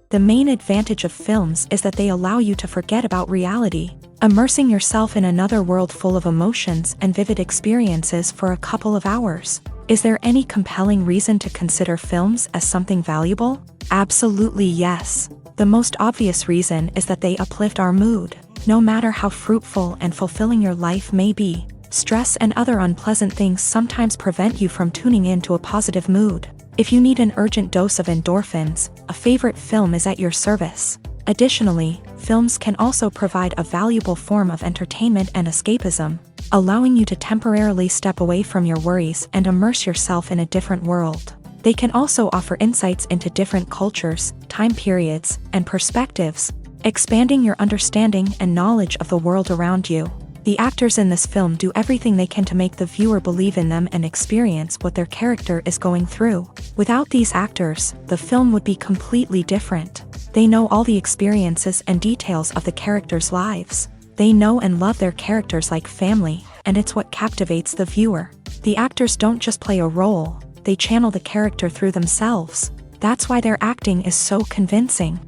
The main advantage of films is that they allow you to forget about reality, immersing yourself in another world full of emotions and vivid experiences for a couple of hours. Is there any compelling reason to consider films as something valuable? Absolutely yes. The most obvious reason is that they uplift our mood. No matter how fruitful and fulfilling your life may be, stress and other unpleasant things sometimes prevent you from tuning into a positive mood. If you need an urgent dose of endorphins, a favorite film is at your service. Additionally, films can also provide a valuable form of entertainment and escapism, allowing you to temporarily step away from your worries and immerse yourself in a different world. They can also offer insights into different cultures, time periods, and perspectives, expanding your understanding and knowledge of the world around you. The actors in this film do everything they can to make the viewer believe in them and experience what their character is going through. Without these actors, the film would be completely different. They know all the experiences and details of the characters' lives. They know and love their characters like family, and it's what captivates the viewer. The actors don't just play a role, they channel the character through themselves. That's why their acting is so convincing.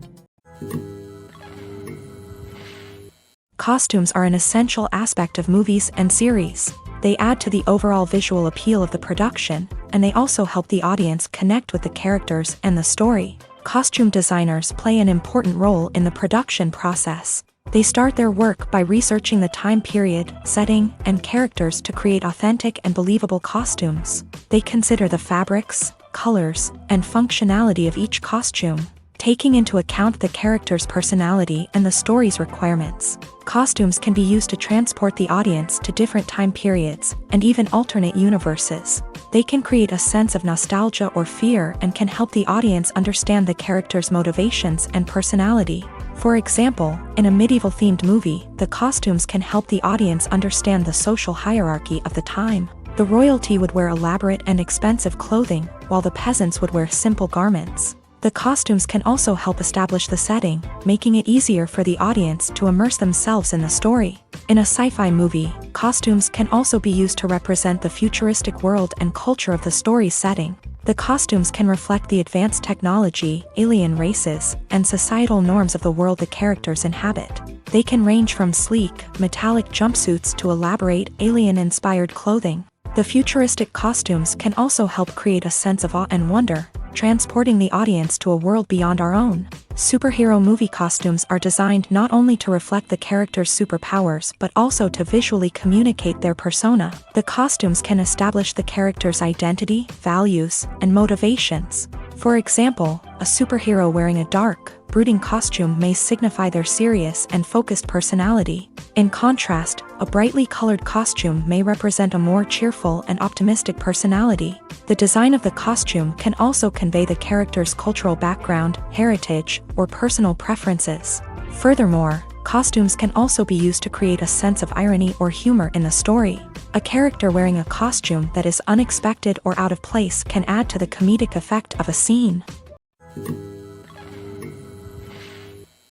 Costumes are an essential aspect of movies and series. They add to the overall visual appeal of the production, and they also help the audience connect with the characters and the story. Costume designers play an important role in the production process. They start their work by researching the time period, setting, and characters to create authentic and believable costumes. They consider the fabrics, colors, and functionality of each costume, taking into account the character's personality and the story's requirements. Costumes can be used to transport the audience to different time periods and even alternate universes. They can create a sense of nostalgia or fear and can help the audience understand the character's motivations and personality. For example, in a medieval-themed movie, the costumes can help the audience understand the social hierarchy of the time. The royalty would wear elaborate and expensive clothing, while the peasants would wear simple garments. The costumes can also help establish the setting, making it easier for the audience to immerse themselves in the story. In a sci-fi movie, costumes can also be used to represent the futuristic world and culture of the story's setting. The costumes can reflect the advanced technology, alien races, and societal norms of the world the characters inhabit. They can range from sleek, metallic jumpsuits to elaborate, alien-inspired clothing. The futuristic costumes can also help create a sense of awe and wonder, transporting the audience to a world beyond our own. Superhero movie costumes are designed not only to reflect the character's superpowers but also to visually communicate their persona. The costumes can establish the character's identity, values, and motivations. For example, a superhero wearing a dark, brooding costume may signify their serious and focused personality. In contrast, a brightly colored costume may represent a more cheerful and optimistic personality. The design of the costume can also convey the character's cultural background, heritage, or personal preferences. Furthermore, costumes can also be used to create a sense of irony or humor in the story. A character wearing a costume that is unexpected or out of place can add to the comedic effect of a scene.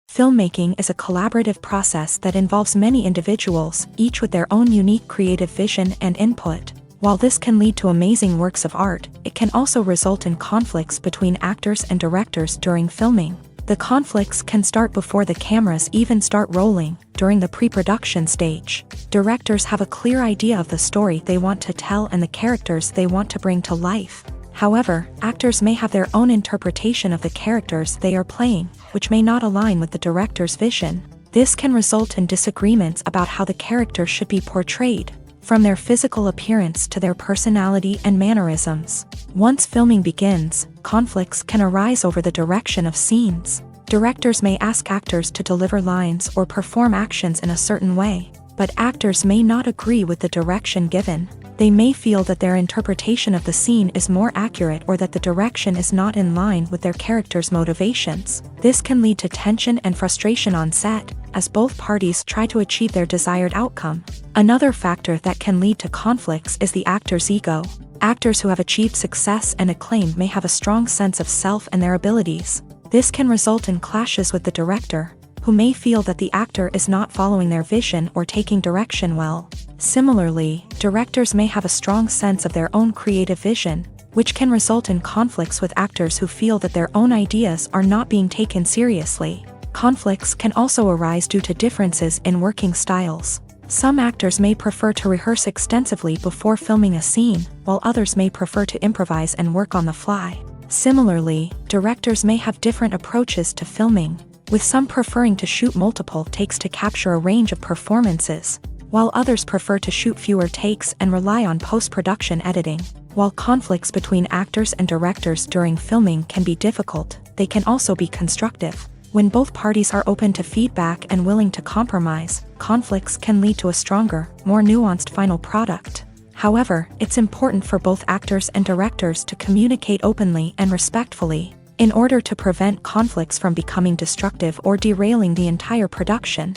Filmmaking is a collaborative process that involves many individuals, each with their own unique creative vision and input. While this can lead to amazing works of art, it can also result in conflicts between actors and directors during filming. The conflicts can start before the cameras even start rolling, during the pre-production stage. Directors have a clear idea of the story they want to tell and the characters they want to bring to life. However, actors may have their own interpretation of the characters they are playing, which may not align with the director's vision. This can result in disagreements about how the character should be portrayed, from their physical appearance to their personality and mannerisms. Once filming begins, conflicts can arise over the direction of scenes. Directors may ask actors to deliver lines or perform actions in a certain way, but actors may not agree with the direction given. They may feel that their interpretation of the scene is more accurate or that the direction is not in line with their character's motivations. This can lead to tension and frustration on set, as both parties try to achieve their desired outcome. Another factor that can lead to conflicts is the actor's ego. Actors who have achieved success and acclaim may have a strong sense of self and their abilities. This can result in clashes with the director, who may feel that the actor is not following their vision or taking direction well. Similarly, directors may have a strong sense of their own creative vision, which can result in conflicts with actors who feel that their own ideas are not being taken seriously. Conflicts can also arise due to differences in working styles. Some actors may prefer to rehearse extensively before filming a scene, while others may prefer to improvise and work on the fly. Similarly, directors may have different approaches to filming, with some preferring to shoot multiple takes to capture a range of performances, while others prefer to shoot fewer takes and rely on post-production editing. While conflicts between actors and directors during filming can be difficult, they can also be constructive. When both parties are open to feedback and willing to compromise, conflicts can lead to a stronger, more nuanced final product. However, it's important for both actors and directors to communicate openly and respectfully, in order to prevent conflicts from becoming destructive or derailing the entire production.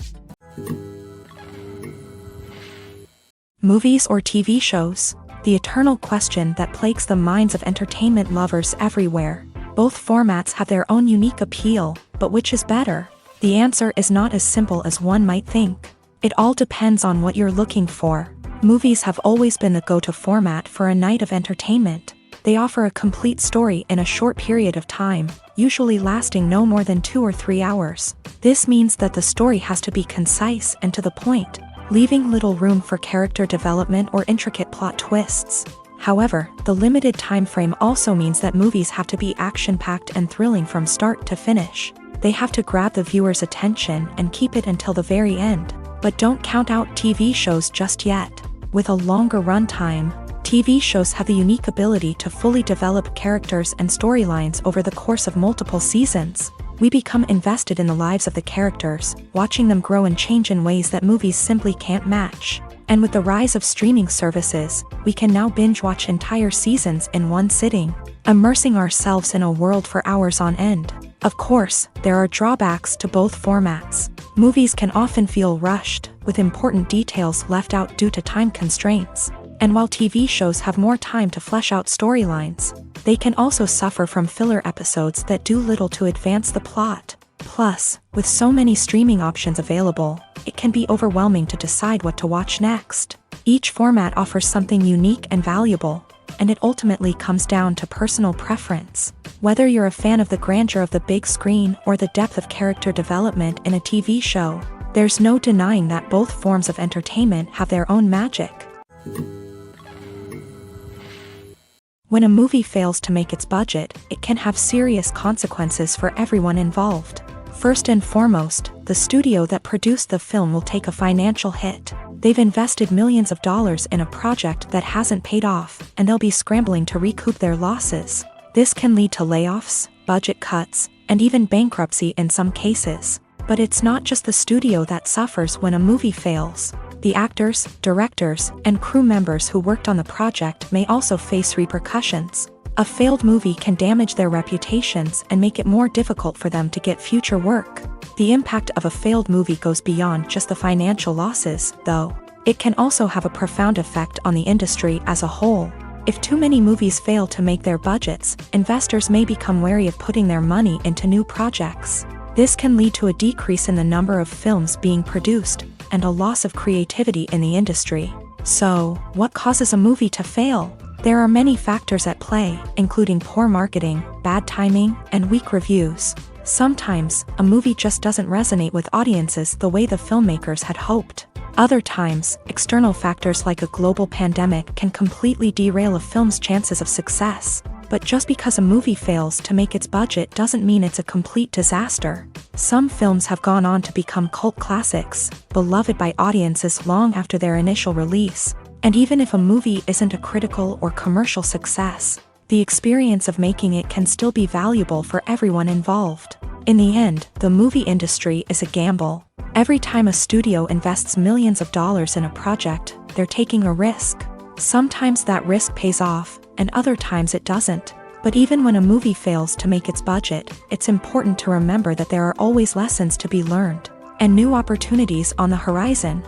Movies or TV shows? The eternal question that plagues the minds of entertainment lovers everywhere. Both formats have their own unique appeal, but which is better? The answer is not as simple as one might think. It all depends on what you're looking for. Movies have always been the go-to format for a night of entertainment. They offer a complete story in a short period of time, usually lasting no more than 2 or 3 hours. This means that the story has to be concise and to the point, leaving little room for character development or intricate plot twists. However, the limited time frame also means that movies have to be action-packed and thrilling from start to finish. They have to grab the viewer's attention and keep it until the very end. But don't count out TV shows just yet. With a longer runtime, TV shows have the unique ability to fully develop characters and storylines over the course of multiple seasons. We become invested in the lives of the characters, watching them grow and change in ways that movies simply can't match. And with the rise of streaming services, we can now binge-watch entire seasons in one sitting, immersing ourselves in a world for hours on end. Of course, there are drawbacks to both formats. Movies can often feel rushed, with important details left out due to time constraints. And while TV shows have more time to flesh out storylines, they can also suffer from filler episodes that do little to advance the plot. Plus, with so many streaming options available, it can be overwhelming to decide what to watch next. Each format offers something unique and valuable, and it ultimately comes down to personal preference. Whether you're a fan of the grandeur of the big screen or the depth of character development in a TV show, there's no denying that both forms of entertainment have their own magic. When a movie fails to make its budget, it can have serious consequences for everyone involved. First and foremost, the studio that produced the film will take a financial hit. They've invested millions of dollars in a project that hasn't paid off, and they'll be scrambling to recoup their losses. This can lead to layoffs, budget cuts, and even bankruptcy in some cases. But it's not just the studio that suffers when a movie fails. The actors, directors, and crew members who worked on the project may also face repercussions. A failed movie can damage their reputations and make it more difficult for them to get future work. The impact of a failed movie goes beyond just the financial losses, though. It can also have a profound effect on the industry as a whole. If too many movies fail to make their budgets, investors may become wary of putting their money into new projects. This can lead to a decrease in the number of films being produced, and a loss of creativity in the industry. So, what causes a movie to fail? There are many factors at play, including poor marketing, bad timing, and weak reviews. Sometimes, a movie just doesn't resonate with audiences the way the filmmakers had hoped. Other times, external factors like a global pandemic can completely derail a film's chances of success. But just because a movie fails to make its budget doesn't mean it's a complete disaster. Some films have gone on to become cult classics, beloved by audiences long after their initial release. And even if a movie isn't a critical or commercial success, the experience of making it can still be valuable for everyone involved. In the end, the movie industry is a gamble. Every time a studio invests millions of dollars in a project, they're taking a risk. Sometimes that risk pays off, and other times it doesn't. But even when a movie fails to make its budget, it's important to remember that there are always lessons to be learned, and new opportunities on the horizon.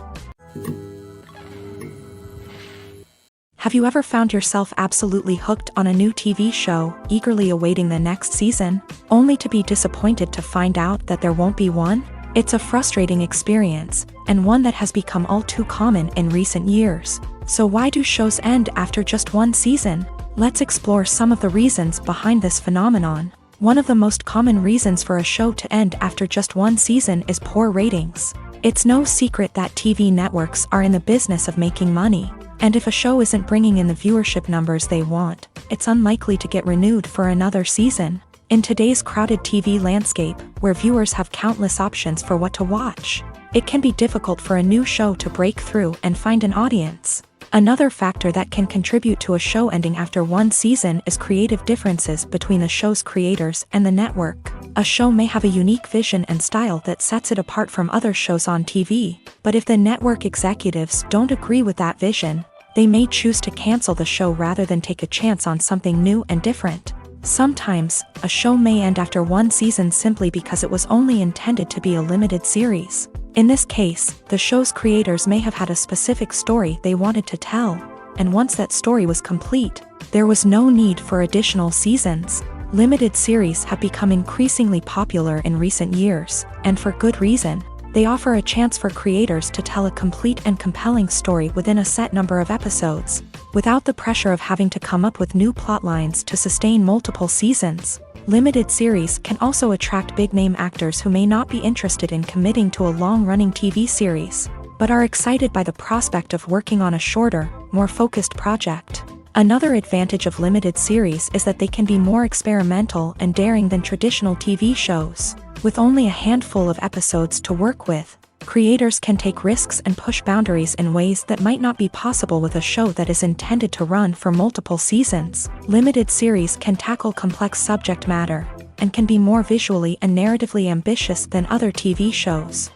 Have you ever found yourself absolutely hooked on a new TV show, eagerly awaiting the next season, only to be disappointed to find out that there won't be one? It's a frustrating experience, and one that has become all too common in recent years. So why do shows end after just one season? Let's explore some of the reasons behind this phenomenon. One of the most common reasons for a show to end after just one season is poor ratings. It's no secret that TV networks are in the business of making money, and if a show isn't bringing in the viewership numbers they want, it's unlikely to get renewed for another season. In today's crowded TV landscape, where viewers have countless options for what to watch, it can be difficult for a new show to break through and find an audience. Another factor that can contribute to a show ending after one season is creative differences between the show's creators and the network. A show may have a unique vision and style that sets it apart from other shows on TV, but if the network executives don't agree with that vision, they may choose to cancel the show rather than take a chance on something new and different. Sometimes, a show may end after one season simply because it was only intended to be a limited series. In this case, the show's creators may have had a specific story they wanted to tell, and once that story was complete, there was no need for additional seasons. Limited series have become increasingly popular in recent years, and for good reason. They offer a chance for creators to tell a complete and compelling story within a set number of episodes, without the pressure of having to come up with new plotlines to sustain multiple seasons. Limited series can also attract big-name actors who may not be interested in committing to a long-running TV series, but are excited by the prospect of working on a shorter, more focused project. Another advantage of limited series is that they can be more experimental and daring than traditional TV shows. With only a handful of episodes to work with, creators can take risks and push boundaries in ways that might not be possible with a show that is intended to run for multiple seasons. Limited series can tackle complex subject matter, and can be more visually and narratively ambitious than other TV shows.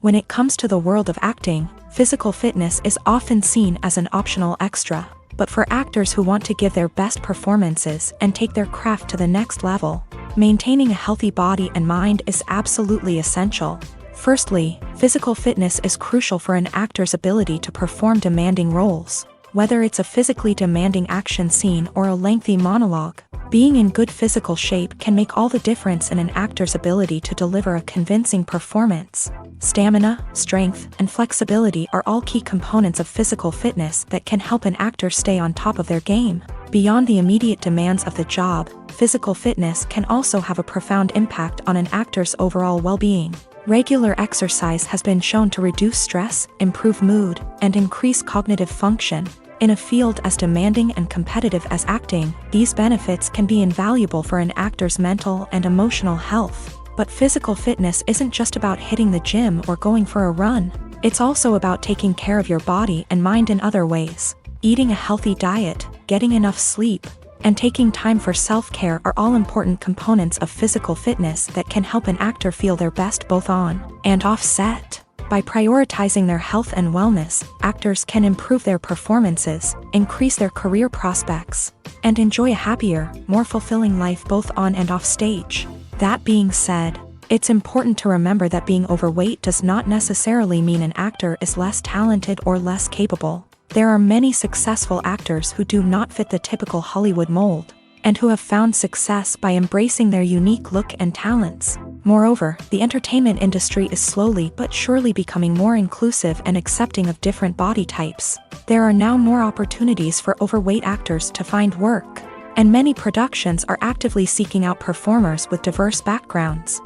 When it comes to the world of acting, physical fitness is often seen as an optional extra. But for actors who want to give their best performances and take their craft to the next level, maintaining a healthy body and mind is absolutely essential. Firstly, physical fitness is crucial for an actor's ability to perform demanding roles. Whether it's a physically demanding action scene or a lengthy monologue, being in good physical shape can make all the difference in an actor's ability to deliver a convincing performance. Stamina, strength, and flexibility are all key components of physical fitness that can help an actor stay on top of their game. Beyond the immediate demands of the job, physical fitness can also have a profound impact on an actor's overall well-being. Regular exercise has been shown to reduce stress, improve mood, and increase cognitive function. In a field as demanding and competitive as acting, these benefits can be invaluable for an actor's mental and emotional health. But physical fitness isn't just about hitting the gym or going for a run. It's also about taking care of your body and mind in other ways. Eating a healthy diet, getting enough sleep, and taking time for self-care are all important components of physical fitness that can help an actor feel their best both on and off set. By prioritizing their health and wellness, actors can improve their performances, increase their career prospects, and enjoy a happier, more fulfilling life both on and off stage. That being said, it's important to remember that being overweight does not necessarily mean an actor is less talented or less capable. There are many successful actors who do not fit the typical Hollywood mold, and who have found success by embracing their unique look and talents. Moreover, the entertainment industry is slowly but surely becoming more inclusive and accepting of different body types. There are now more opportunities for overweight actors to find work, and many productions are actively seeking out performers with diverse backgrounds.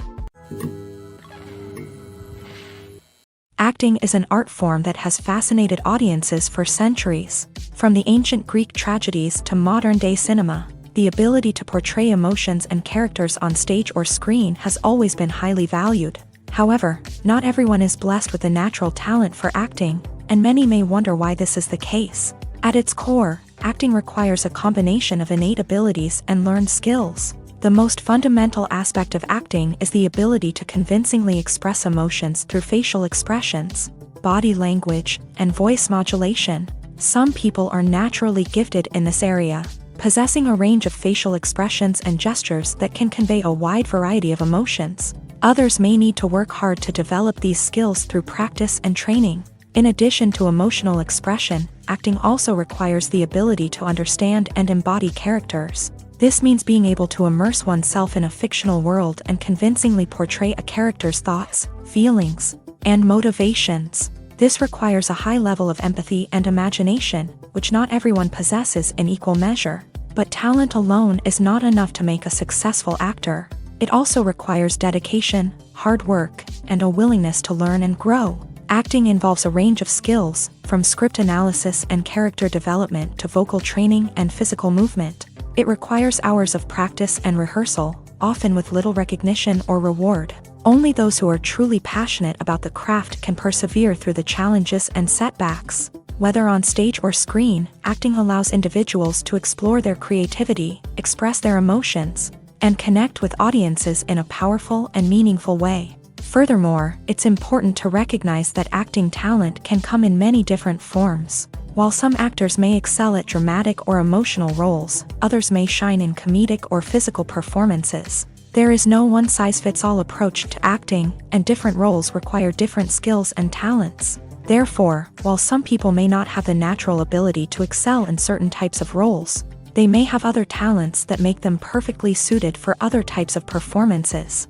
Acting is an art form that has fascinated audiences for centuries. From the ancient Greek tragedies to modern-day cinema, the ability to portray emotions and characters on stage or screen has always been highly valued. However, not everyone is blessed with a natural talent for acting, and many may wonder why this is the case. At its core, acting requires a combination of innate abilities and learned skills. The most fundamental aspect of acting is the ability to convincingly express emotions through facial expressions, body language, and voice modulation. Some people are naturally gifted in this area, possessing a range of facial expressions and gestures that can convey a wide variety of emotions. Others may need to work hard to develop these skills through practice and training. In addition to emotional expression, acting also requires the ability to understand and embody characters. This means being able to immerse oneself in a fictional world and convincingly portray a character's thoughts, feelings, and motivations. This requires a high level of empathy and imagination, which not everyone possesses in equal measure. But talent alone is not enough to make a successful actor. It also requires dedication, hard work, and a willingness to learn and grow. Acting involves a range of skills, from script analysis and character development to vocal training and physical movement. It requires hours of practice and rehearsal, often with little recognition or reward. Only those who are truly passionate about the craft can persevere through the challenges and setbacks. Whether on stage or screen, acting allows individuals to explore their creativity, express their emotions, and connect with audiences in a powerful and meaningful way. Furthermore, it's important to recognize that acting talent can come in many different forms. While some actors may excel at dramatic or emotional roles, others may shine in comedic or physical performances. There is no one-size-fits-all approach to acting, and different roles require different skills and talents. Therefore, while some people may not have the natural ability to excel in certain types of roles, they may have other talents that make them perfectly suited for other types of performances.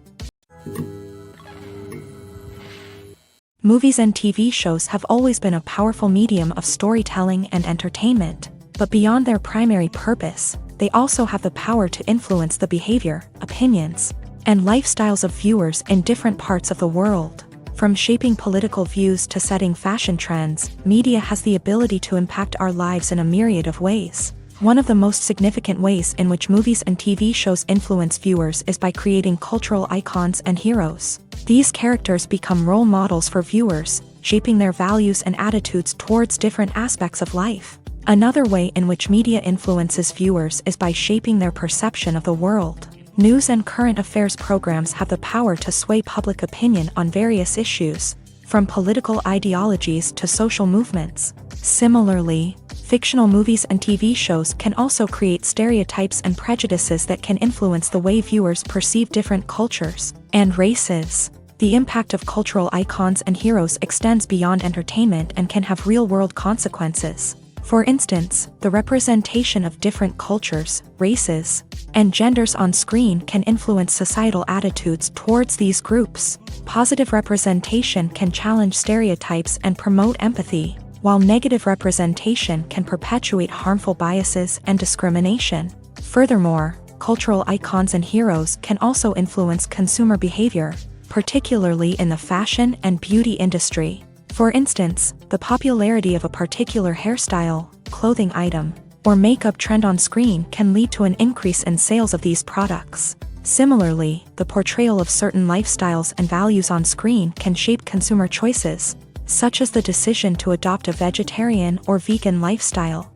Movies and TV shows have always been a powerful medium of storytelling and entertainment, but beyond their primary purpose, they also have the power to influence the behavior, opinions, and lifestyles of viewers in different parts of the world. From shaping political views to setting fashion trends, media has the ability to impact our lives in a myriad of ways. One of the most significant ways in which movies and TV shows influence viewers is by creating cultural icons and heroes. These characters become role models for viewers, shaping their values and attitudes towards different aspects of life. Another way in which media influences viewers is by shaping their perception of the world. News and current affairs programs have the power to sway public opinion on various issues, from political ideologies to social movements. Similarly, fictional movies and TV shows can also create stereotypes and prejudices that can influence the way viewers perceive different cultures and races. The impact of cultural icons and heroes extends beyond entertainment and can have real-world consequences. For instance, the representation of different cultures, races, and genders on screen can influence societal attitudes towards these groups. Positive representation can challenge stereotypes and promote empathy, while negative representation can perpetuate harmful biases and discrimination. Furthermore, cultural icons and heroes can also influence consumer behavior, particularly in the fashion and beauty industry. For instance, the popularity of a particular hairstyle, clothing item, or makeup trend on screen can lead to an increase in sales of these products. Similarly, the portrayal of certain lifestyles and values on screen can shape consumer choices, such as the decision to adopt a vegetarian or vegan lifestyle.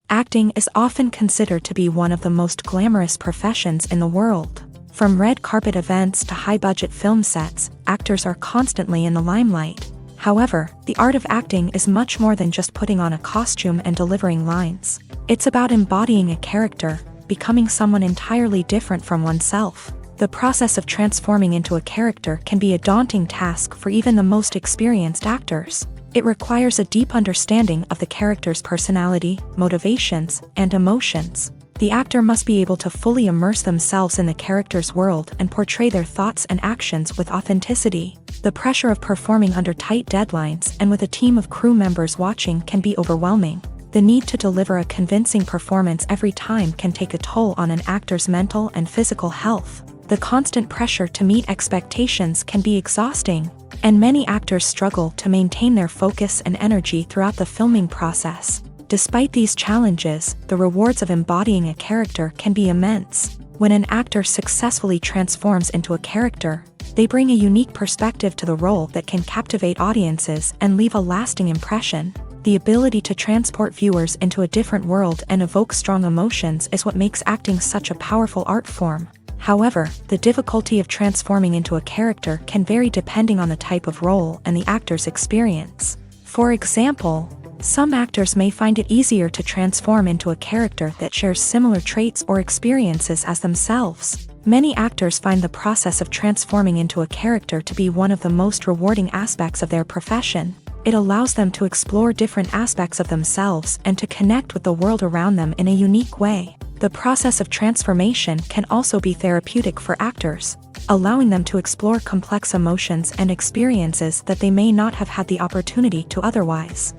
Acting is often considered to be one of the most glamorous professions in the world. From red carpet events to high-budget film sets, actors are constantly in the limelight. However, the art of acting is much more than just putting on a costume and delivering lines. It's about embodying a character, becoming someone entirely different from oneself. The process of transforming into a character can be a daunting task for even the most experienced actors. It requires a deep understanding of the character's personality, motivations, and emotions. The actor must be able to fully immerse themselves in the character's world and portray their thoughts and actions with authenticity. The pressure of performing under tight deadlines and with a team of crew members watching can be overwhelming. The need to deliver a convincing performance every time can take a toll on an actor's mental and physical health. The constant pressure to meet expectations can be exhausting, and many actors struggle to maintain their focus and energy throughout the filming process. Despite these challenges, the rewards of embodying a character can be immense. When an actor successfully transforms into a character, they bring a unique perspective to the role that can captivate audiences and leave a lasting impression. The ability to transport viewers into a different world and evoke strong emotions is what makes acting such a powerful art form. However, the difficulty of transforming into a character can vary depending on the type of role and the actor's experience. For example, some actors may find it easier to transform into a character that shares similar traits or experiences as themselves. Many actors find the process of transforming into a character to be one of the most rewarding aspects of their profession. It allows them to explore different aspects of themselves and to connect with the world around them in a unique way. The process of transformation can also be therapeutic for actors, allowing them to explore complex emotions and experiences that they may not have had the opportunity to otherwise.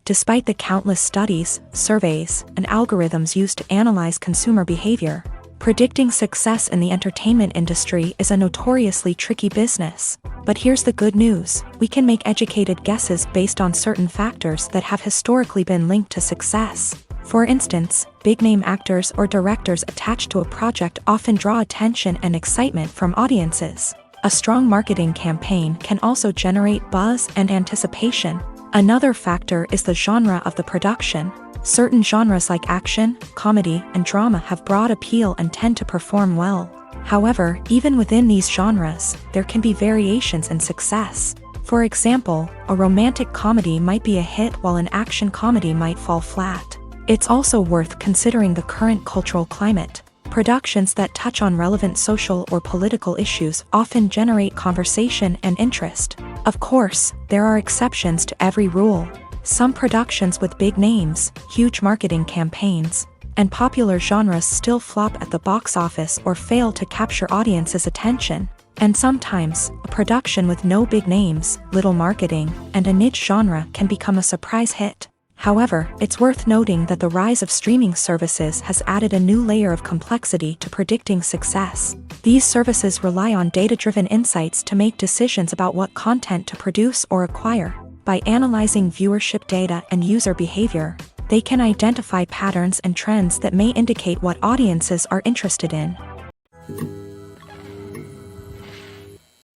Despite the countless studies, surveys, and algorithms used to analyze consumer behavior, predicting success in the entertainment industry is a notoriously tricky business. But here's the good news: we can make educated guesses based on certain factors that have historically been linked to success. For instance, big-name actors or directors attached to a project often draw attention and excitement from audiences. A strong marketing campaign can also generate buzz and anticipation. Another factor is the genre of the production. Certain genres like action, comedy, and drama have broad appeal and tend to perform well. However, even within these genres, there can be variations in success. For example, a romantic comedy might be a hit while an action comedy might fall flat. It's also worth considering the current cultural climate. Productions that touch on relevant social or political issues often generate conversation and interest. Of course, there are exceptions to every rule. Some productions with big names, huge marketing campaigns, and popular genres still flop at the box office or fail to capture audiences' attention. And sometimes, a production with no big names, little marketing, and a niche genre can become a surprise hit. However, it's worth noting that the rise of streaming services has added a new layer of complexity to predicting success. These services rely on data-driven insights to make decisions about what content to produce or acquire. By analyzing viewership data and user behavior, they can identify patterns and trends that may indicate what audiences are interested in.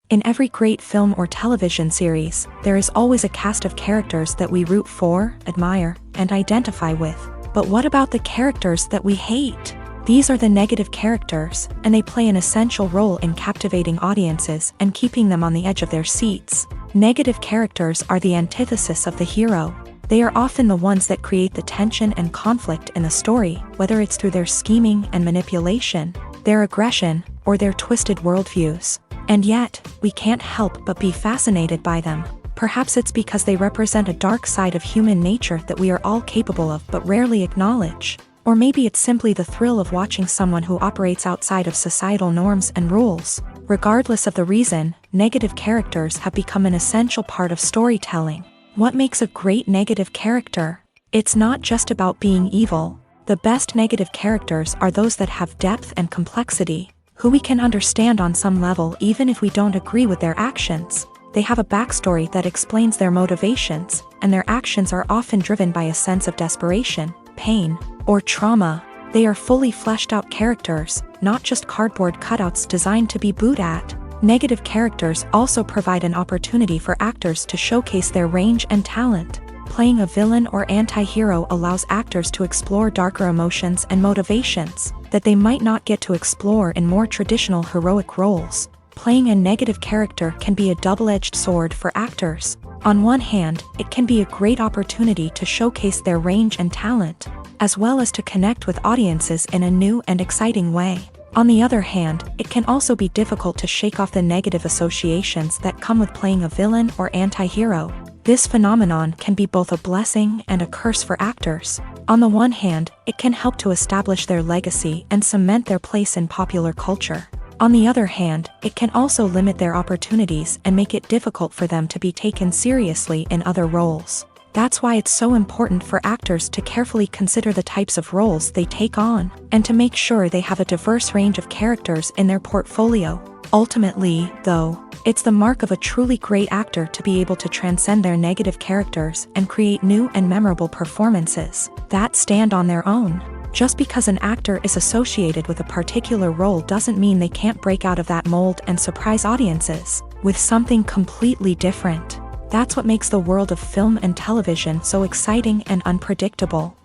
In every great film or television series, there is always a cast of characters that we root for, admire, and identify with. But what about the characters that we hate? These are the negative characters, and they play an essential role in captivating audiences and keeping them on the edge of their seats. Negative characters are the antithesis of the hero. They are often the ones that create the tension and conflict in the story, whether it's through their scheming and manipulation, their aggression, or their twisted worldviews. And yet, we can't help but be fascinated by them. Perhaps it's because they represent a dark side of human nature that we are all capable of but rarely acknowledge. Or maybe it's simply the thrill of watching someone who operates outside of societal norms and rules. Regardless of the reason, negative characters have become an essential part of storytelling. What makes a great negative character? It's not just about being evil. The best negative characters are those that have depth and complexity, who we can understand on some level even if we don't agree with their actions. They have a backstory that explains their motivations, and their actions are often driven by a sense of desperation, pain, or trauma. They are fully fleshed out characters, not just cardboard cutouts designed to be booed at. Negative characters also provide an opportunity for actors to showcase their range and talent. Playing a villain or anti-hero allows actors to explore darker emotions and motivations that they might not get to explore in more traditional heroic roles. Playing a negative character can be a double-edged sword for actors. On one hand, it can be a great opportunity to showcase their range and talent, as well as to connect with audiences in a new and exciting way. On the other hand, it can also be difficult to shake off the negative associations that come with playing a villain or anti-hero. This phenomenon can be both a blessing and a curse for actors. On the one hand, it can help to establish their legacy and cement their place in popular culture. On the other hand, it can also limit their opportunities and make it difficult for them to be taken seriously in other roles. That's why it's so important for actors to carefully consider the types of roles they take on, and to make sure they have a diverse range of characters in their portfolio. Ultimately, though, it's the mark of a truly great actor to be able to transcend their negative characters and create new and memorable performances that stand on their own. Just because an actor is associated with a particular role doesn't mean they can't break out of that mold and surprise audiences with something completely different. That's what makes the world of film and television so exciting and unpredictable.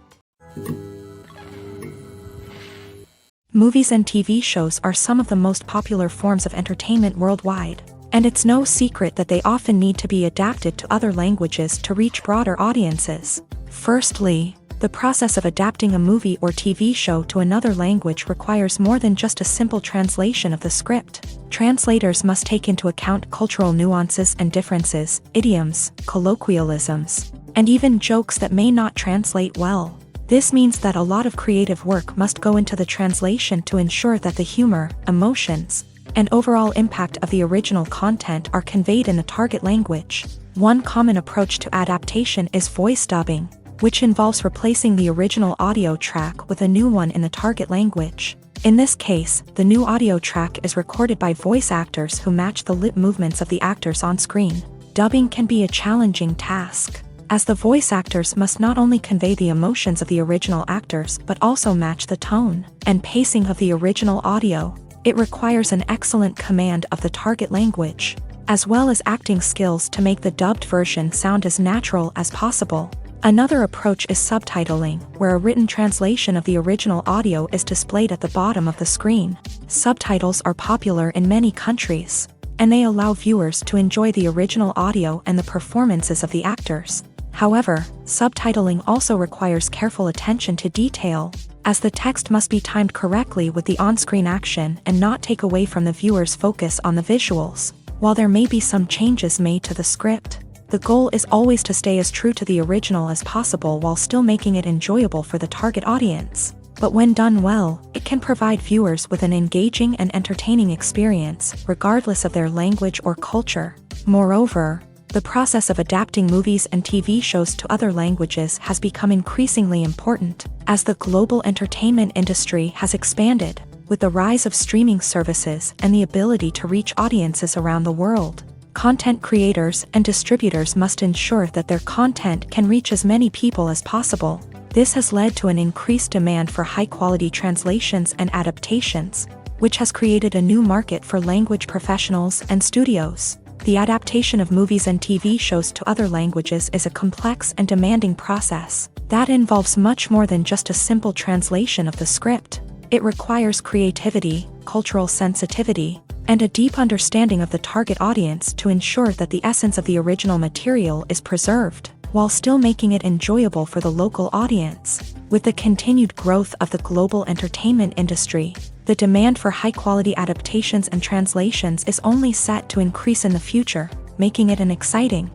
Movies and TV shows are some of the most popular forms of entertainment worldwide, and it's no secret that they often need to be adapted to other languages to reach broader audiences. Firstly, the process of adapting a movie or TV show to another language requires more than just a simple translation of the script. Translators must take into account cultural nuances and differences, idioms, colloquialisms, and even jokes that may not translate well. This means that a lot of creative work must go into the translation to ensure that the humor, emotions, and overall impact of the original content are conveyed in the target language. One common approach to adaptation is voice dubbing, which involves replacing the original audio track with a new one in the target language. In this case, the new audio track is recorded by voice actors who match the lip movements of the actors on screen. Dubbing can be a challenging task, as the voice actors must not only convey the emotions of the original actors but also match the tone and pacing of the original audio. It requires an excellent command of the target language, as well as acting skills to make the dubbed version sound as natural as possible. Another approach is subtitling, where a written translation of the original audio is displayed at the bottom of the screen. Subtitles are popular in many countries, and they allow viewers to enjoy the original audio and the performances of the actors. However, subtitling also requires careful attention to detail, as the text must be timed correctly with the on-screen action and not take away from the viewer's focus on the visuals. While there may be some changes made to the script, the goal is always to stay as true to the original as possible while still making it enjoyable for the target audience. But when done well, it can provide viewers with an engaging and entertaining experience, regardless of their language or culture. Moreover, the process of adapting movies and TV shows to other languages has become increasingly important, as the global entertainment industry has expanded, with the rise of streaming services and the ability to reach audiences around the world. Content creators and distributors must ensure that their content can reach as many people as possible. This has led to an increased demand for high-quality translations and adaptations, which has created a new market for language professionals and studios. The adaptation of movies and TV shows to other languages is a complex and demanding process that involves much more than just a simple translation of the script. It requires creativity, cultural sensitivity, and a deep understanding of the target audience to ensure that the essence of the original material is preserved, while still making it enjoyable for the local audience. With the continued growth of the global entertainment industry, the demand for high-quality adaptations and translations is only set to increase in the future, making it an exciting.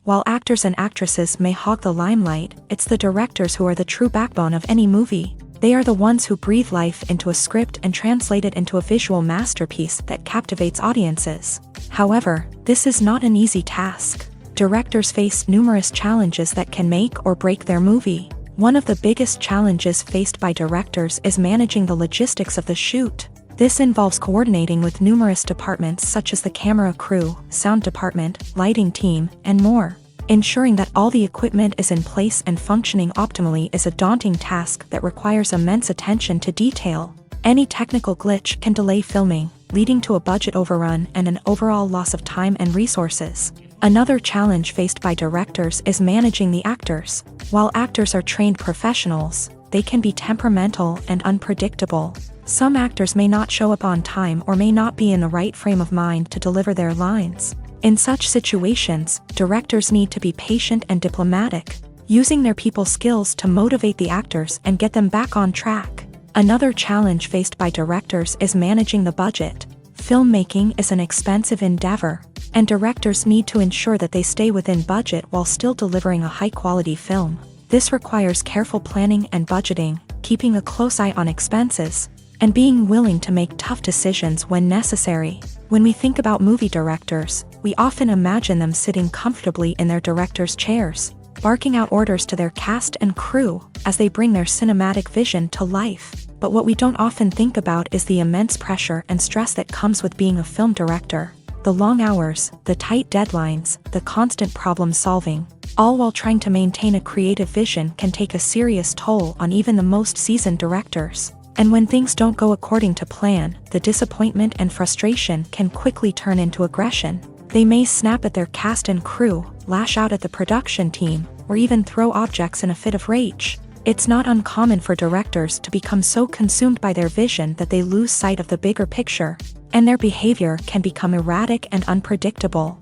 While actors and actresses may hog the limelight, it's the directors who are the true backbone of any movie. They are the ones who breathe life into a script and translate it into a visual masterpiece that captivates audiences. However, this is not an easy task. Directors face numerous challenges that can make or break their movie. One of the biggest challenges faced by directors is managing the logistics of the shoot. This involves coordinating with numerous departments such as the camera crew, sound department, lighting team, and more. Ensuring that all the equipment is in place and functioning optimally is a daunting task that requires immense attention to detail. Any technical glitch can delay filming, leading to a budget overrun and an overall loss of time and resources. Another challenge faced by directors is managing the actors. While actors are trained professionals, they can be temperamental and unpredictable. Some actors may not show up on time or may not be in the right frame of mind to deliver their lines. In such situations, directors need to be patient and diplomatic, using their people skills to motivate the actors and get them back on track. Another challenge faced by directors is managing the budget. Filmmaking is an expensive endeavor, and directors need to ensure that they stay within budget while still delivering a high-quality film. This requires careful planning and budgeting, keeping a close eye on expenses, and being willing to make tough decisions when necessary. When we think about movie directors, we often imagine them sitting comfortably in their director's chairs, barking out orders to their cast and crew as they bring their cinematic vision to life. But what we don't often think about is the immense pressure and stress that comes with being a film director. The long hours, the tight deadlines, the constant problem solving, all while trying to maintain a creative vision can take a serious toll on even the most seasoned directors. And when things don't go according to plan, the disappointment and frustration can quickly turn into aggression. They may snap at their cast and crew, lash out at the production team, or even throw objects in a fit of rage. It's not uncommon for directors to become so consumed by their vision that they lose sight of the bigger picture, and their behavior can become erratic and unpredictable.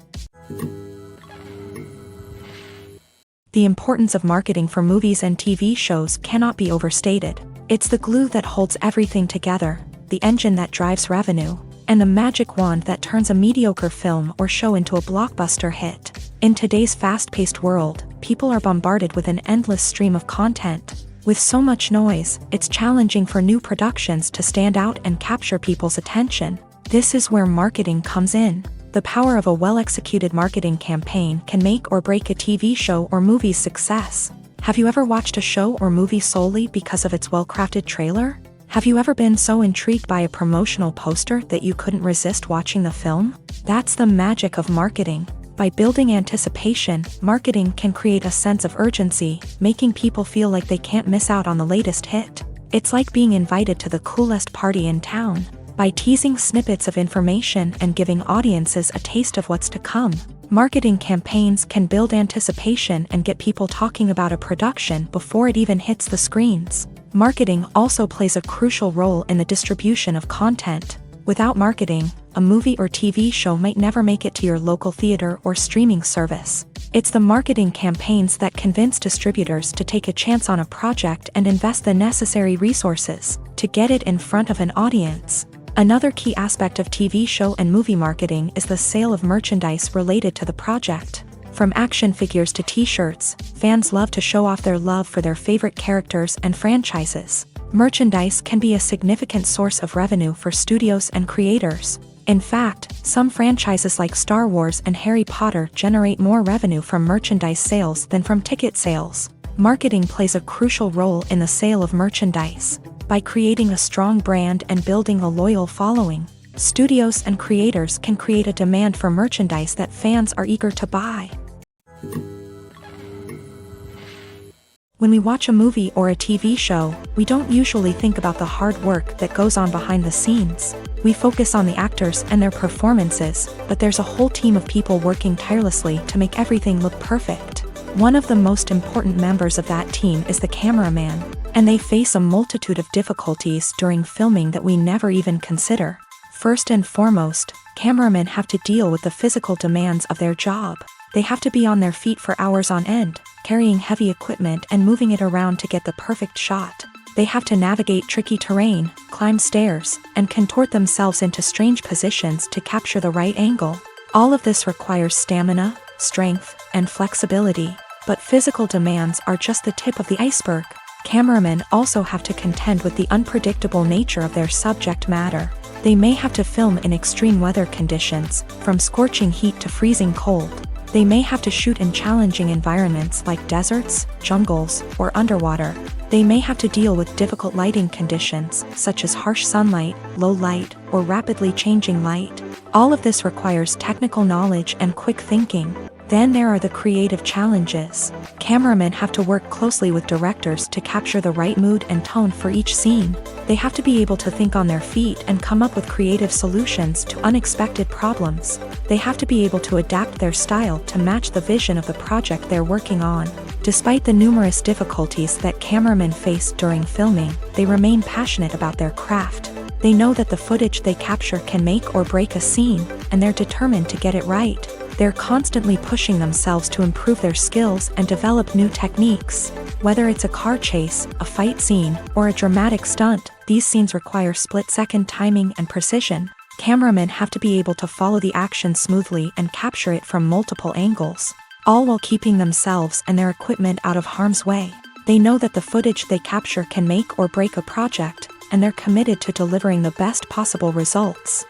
The importance of marketing for movies and TV shows cannot be overstated. It's the glue that holds everything together, the engine that drives revenue, and the magic wand that turns a mediocre film or show into a blockbuster hit. In today's fast-paced world, people are bombarded with an endless stream of content. With so much noise, it's challenging for new productions to stand out and capture people's attention. This is where marketing comes in. The power of a well-executed marketing campaign can make or break a TV show or movie's success. Have you ever watched a show or movie solely because of its well-crafted trailer? Have you ever been so intrigued by a promotional poster that you couldn't resist watching the film? That's the magic of marketing. By building anticipation, marketing can create a sense of urgency, making people feel like they can't miss out on the latest hit. It's like being invited to the coolest party in town. By teasing snippets of information and giving audiences a taste of what's to come, marketing campaigns can build anticipation and get people talking about a production before it even hits the screens. Marketing also plays a crucial role in the distribution of content. Without marketing, a movie or TV show might never make it to your local theater or streaming service. It's the marketing campaigns that convince distributors to take a chance on a project and invest the necessary resources to get it in front of an audience. Another key aspect of TV show and movie marketing is the sale of merchandise related to the project. From action figures to t-shirts, fans love to show off their love for their favorite characters and franchises. Merchandise can be a significant source of revenue for studios and creators. In fact, some franchises like Star Wars and Harry Potter generate more revenue from merchandise sales than from ticket sales. Marketing plays a crucial role in the sale of merchandise. By creating a strong brand and building a loyal following, studios and creators can create a demand for merchandise that fans are eager to buy. When we watch a movie or a TV show, we don't usually think about the hard work that goes on behind the scenes. We focus on the actors and their performances, but there's a whole team of people working tirelessly to make everything look perfect. One of the most important members of that team is the cameraman, and they face a multitude of difficulties during filming that we never even consider. First and foremost, cameramen have to deal with the physical demands of their job. They have to be on their feet for hours on end, carrying heavy equipment and moving it around to get the perfect shot. They have to navigate tricky terrain, climb stairs, and contort themselves into strange positions to capture the right angle. All of this requires stamina, strength, and flexibility. But physical demands are just the tip of the iceberg. Cameramen also have to contend with the unpredictable nature of their subject matter. They may have to film in extreme weather conditions, from scorching heat to freezing cold. They may have to shoot in challenging environments like deserts, jungles, or underwater. They may have to deal with difficult lighting conditions, such as harsh sunlight, low light, or rapidly changing light. All of this requires technical knowledge and quick thinking. Then there are the creative challenges. Cameramen have to work closely with directors to capture the right mood and tone for each scene. They have to be able to think on their feet and come up with creative solutions to unexpected problems. They have to be able to adapt their style to match the vision of the project they're working on. Despite the numerous difficulties that cameramen face during filming, they remain passionate about their craft. They know that the footage they capture can make or break a scene, and they're determined to get it right. They're constantly pushing themselves to improve their skills and develop new techniques. Whether it's a car chase, a fight scene, or a dramatic stunt, these scenes require split-second timing and precision. Cameramen have to be able to follow the action smoothly and capture it from multiple angles, all while keeping themselves and their equipment out of harm's way. They know that the footage they capture can make or break a project, and they're committed to delivering the best possible results.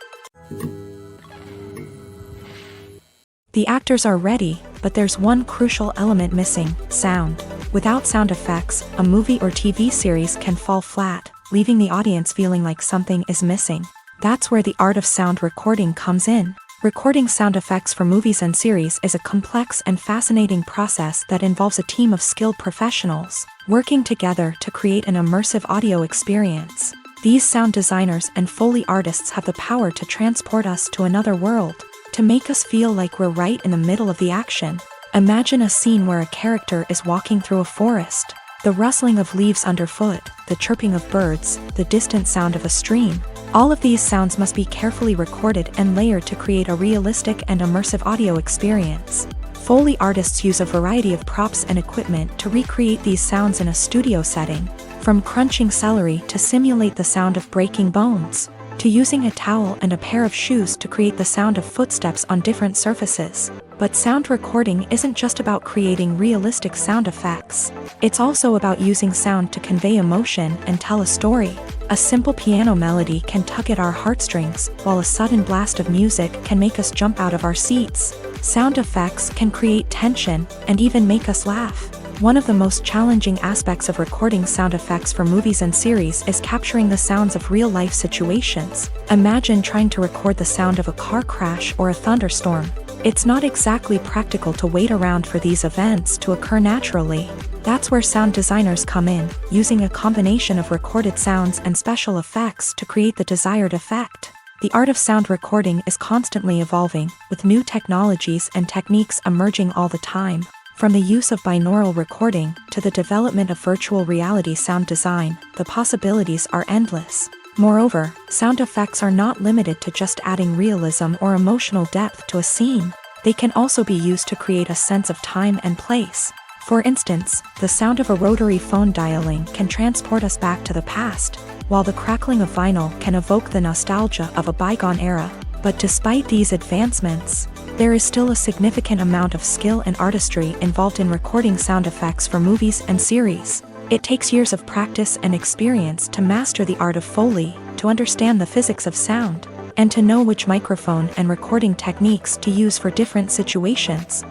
The actors are ready, but there's one crucial element missing: sound. Without sound effects, a movie or TV series can fall flat, leaving the audience feeling like something is missing. That's where the art of sound recording comes in. Recording sound effects for movies and series is a complex and fascinating process that involves a team of skilled professionals working together to create an immersive audio experience. These sound designers and Foley artists have the power to transport us to another world, to make us feel like we're right in the middle of the action. Imagine a scene where a character is walking through a forest. The rustling of leaves underfoot, the chirping of birds, the distant sound of a stream. All of these sounds must be carefully recorded and layered to create a realistic and immersive audio experience. Foley artists use a variety of props and equipment to recreate these sounds in a studio setting, from crunching celery to simulate the sound of breaking bones. to using a towel and a pair of shoes to create the sound of footsteps on different surfaces. But sound recording isn't just about creating realistic sound effects. It's also about using sound to convey emotion and tell a story. A simple piano melody can tug at our heartstrings, while a sudden blast of music can make us jump out of our seats. Sound effects can create tension and even make us laugh. One of the most challenging aspects of recording sound effects for movies and series is capturing the sounds of real-life situations. Imagine trying to record the sound of a car crash or a thunderstorm. It's not exactly practical to wait around for these events to occur naturally. That's where sound designers come in, using a combination of recorded sounds and special effects to create the desired effect. The art of sound recording is constantly evolving, with new technologies and techniques emerging all the time. From the use of binaural recording to the development of virtual reality sound design, the possibilities are endless. Moreover, sound effects are not limited to just adding realism or emotional depth to a scene. They can also be used to create a sense of time and place. For instance, the sound of a rotary phone dialing can transport us back to the past, while the crackling of vinyl can evoke the nostalgia of a bygone era. But despite these advancements, there is still a significant amount of skill and artistry involved in recording sound effects for movies and series. It takes years of practice and experience to master the art of Foley, to understand the physics of sound, and to know which microphone and recording techniques to use for different situations.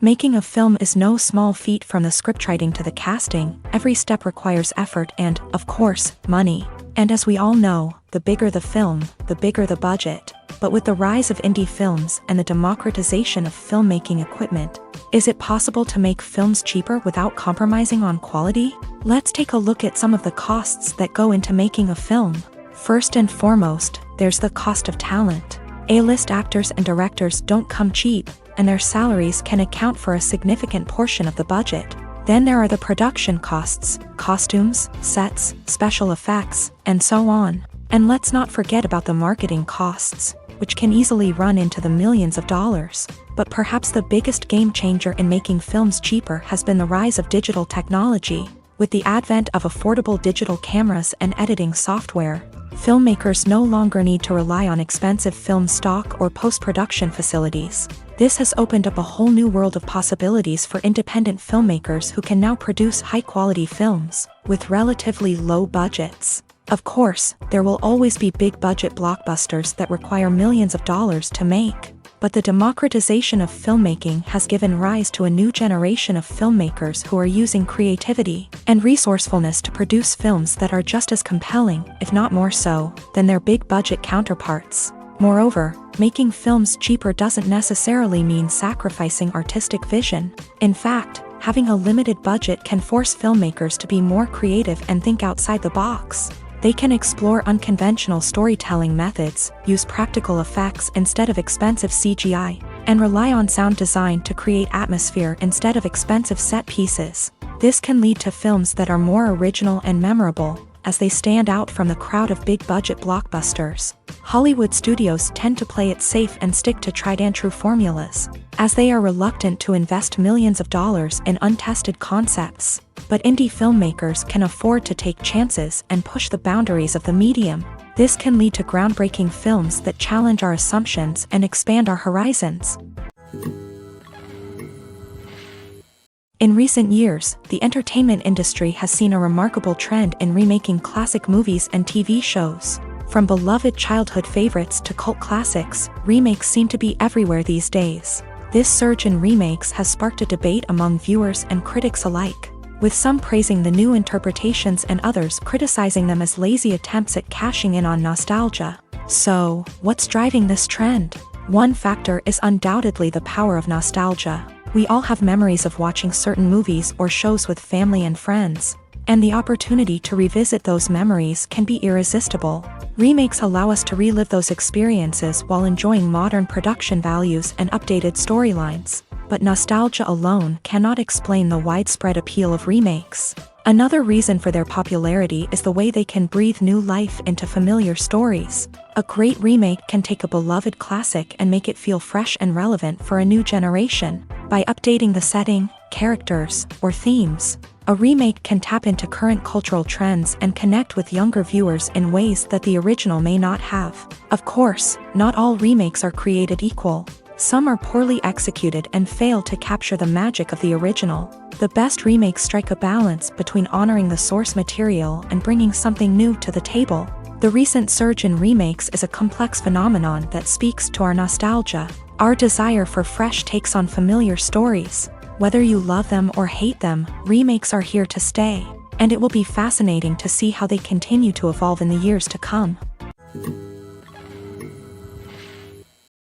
Making a film is no small feat. From the scriptwriting to the casting, every step requires effort and, of course, money. And as we all know, the bigger the film, the bigger the budget. But with the rise of indie films and the democratization of filmmaking equipment, is it possible to make films cheaper without compromising on quality? Let's take a look at some of the costs that go into making a film. First and foremost, there's the cost of talent. A-list actors and directors don't come cheap, and their salaries can account for a significant portion of the budget. Then there are the production costs, costumes, sets, special effects, and so on. And let's not forget about the marketing costs, which can easily run into the millions of dollars. But perhaps the biggest game changer in making films cheaper has been the rise of digital technology. With the advent of affordable digital cameras and editing software, filmmakers no longer need to rely on expensive film stock or post-production facilities. This has opened up a whole new world of possibilities for independent filmmakers who can now produce high-quality films with relatively low budgets. Of course, there will always be big-budget blockbusters that require millions of dollars to make. But the democratization of filmmaking has given rise to a new generation of filmmakers who are using creativity and resourcefulness to produce films that are just as compelling, if not more so, than their big-budget counterparts. Moreover, making films cheaper doesn't necessarily mean sacrificing artistic vision. In fact, having a limited budget can force filmmakers to be more creative and think outside the box. They can explore unconventional storytelling methods, use practical effects instead of expensive CGI, and rely on sound design to create atmosphere instead of expensive set pieces. This can lead to films that are more original and memorable, as they stand out from the crowd of big-budget blockbusters. Hollywood studios tend to play it safe and stick to tried-and-true formulas, as they are reluctant to invest millions of dollars in untested concepts. But indie filmmakers can afford to take chances and push the boundaries of the medium. This can lead to groundbreaking films that challenge our assumptions and expand our horizons. In recent years, the entertainment industry has seen a remarkable trend in remaking classic movies and TV shows. From beloved childhood favorites to cult classics, remakes seem to be everywhere these days. This surge in remakes has sparked a debate among viewers and critics alike, with some praising the new interpretations and others criticizing them as lazy attempts at cashing in on nostalgia. So, what's driving this trend? One factor is undoubtedly the power of nostalgia. We all have memories of watching certain movies or shows with family and friends, and the opportunity to revisit those memories can be irresistible. Remakes allow us to relive those experiences while enjoying modern production values and updated storylines. But nostalgia alone cannot explain the widespread appeal of remakes. Another reason for their popularity is the way they can breathe new life into familiar stories. A great remake can take a beloved classic and make it feel fresh and relevant for a new generation. By updating the setting, characters, or themes, A remake can tap into current cultural trends and connect with younger viewers in ways that the original may not have. Of course, not all remakes are created equal. Some are poorly executed and fail to capture the magic of the original. The best remakes strike a balance between honoring the source material and bringing something new to the table. The recent surge in remakes is a complex phenomenon that speaks to our nostalgia, our desire for fresh takes on familiar stories. Whether you love them or hate them, remakes are here to stay, and it will be fascinating to see how they continue to evolve in the years to come.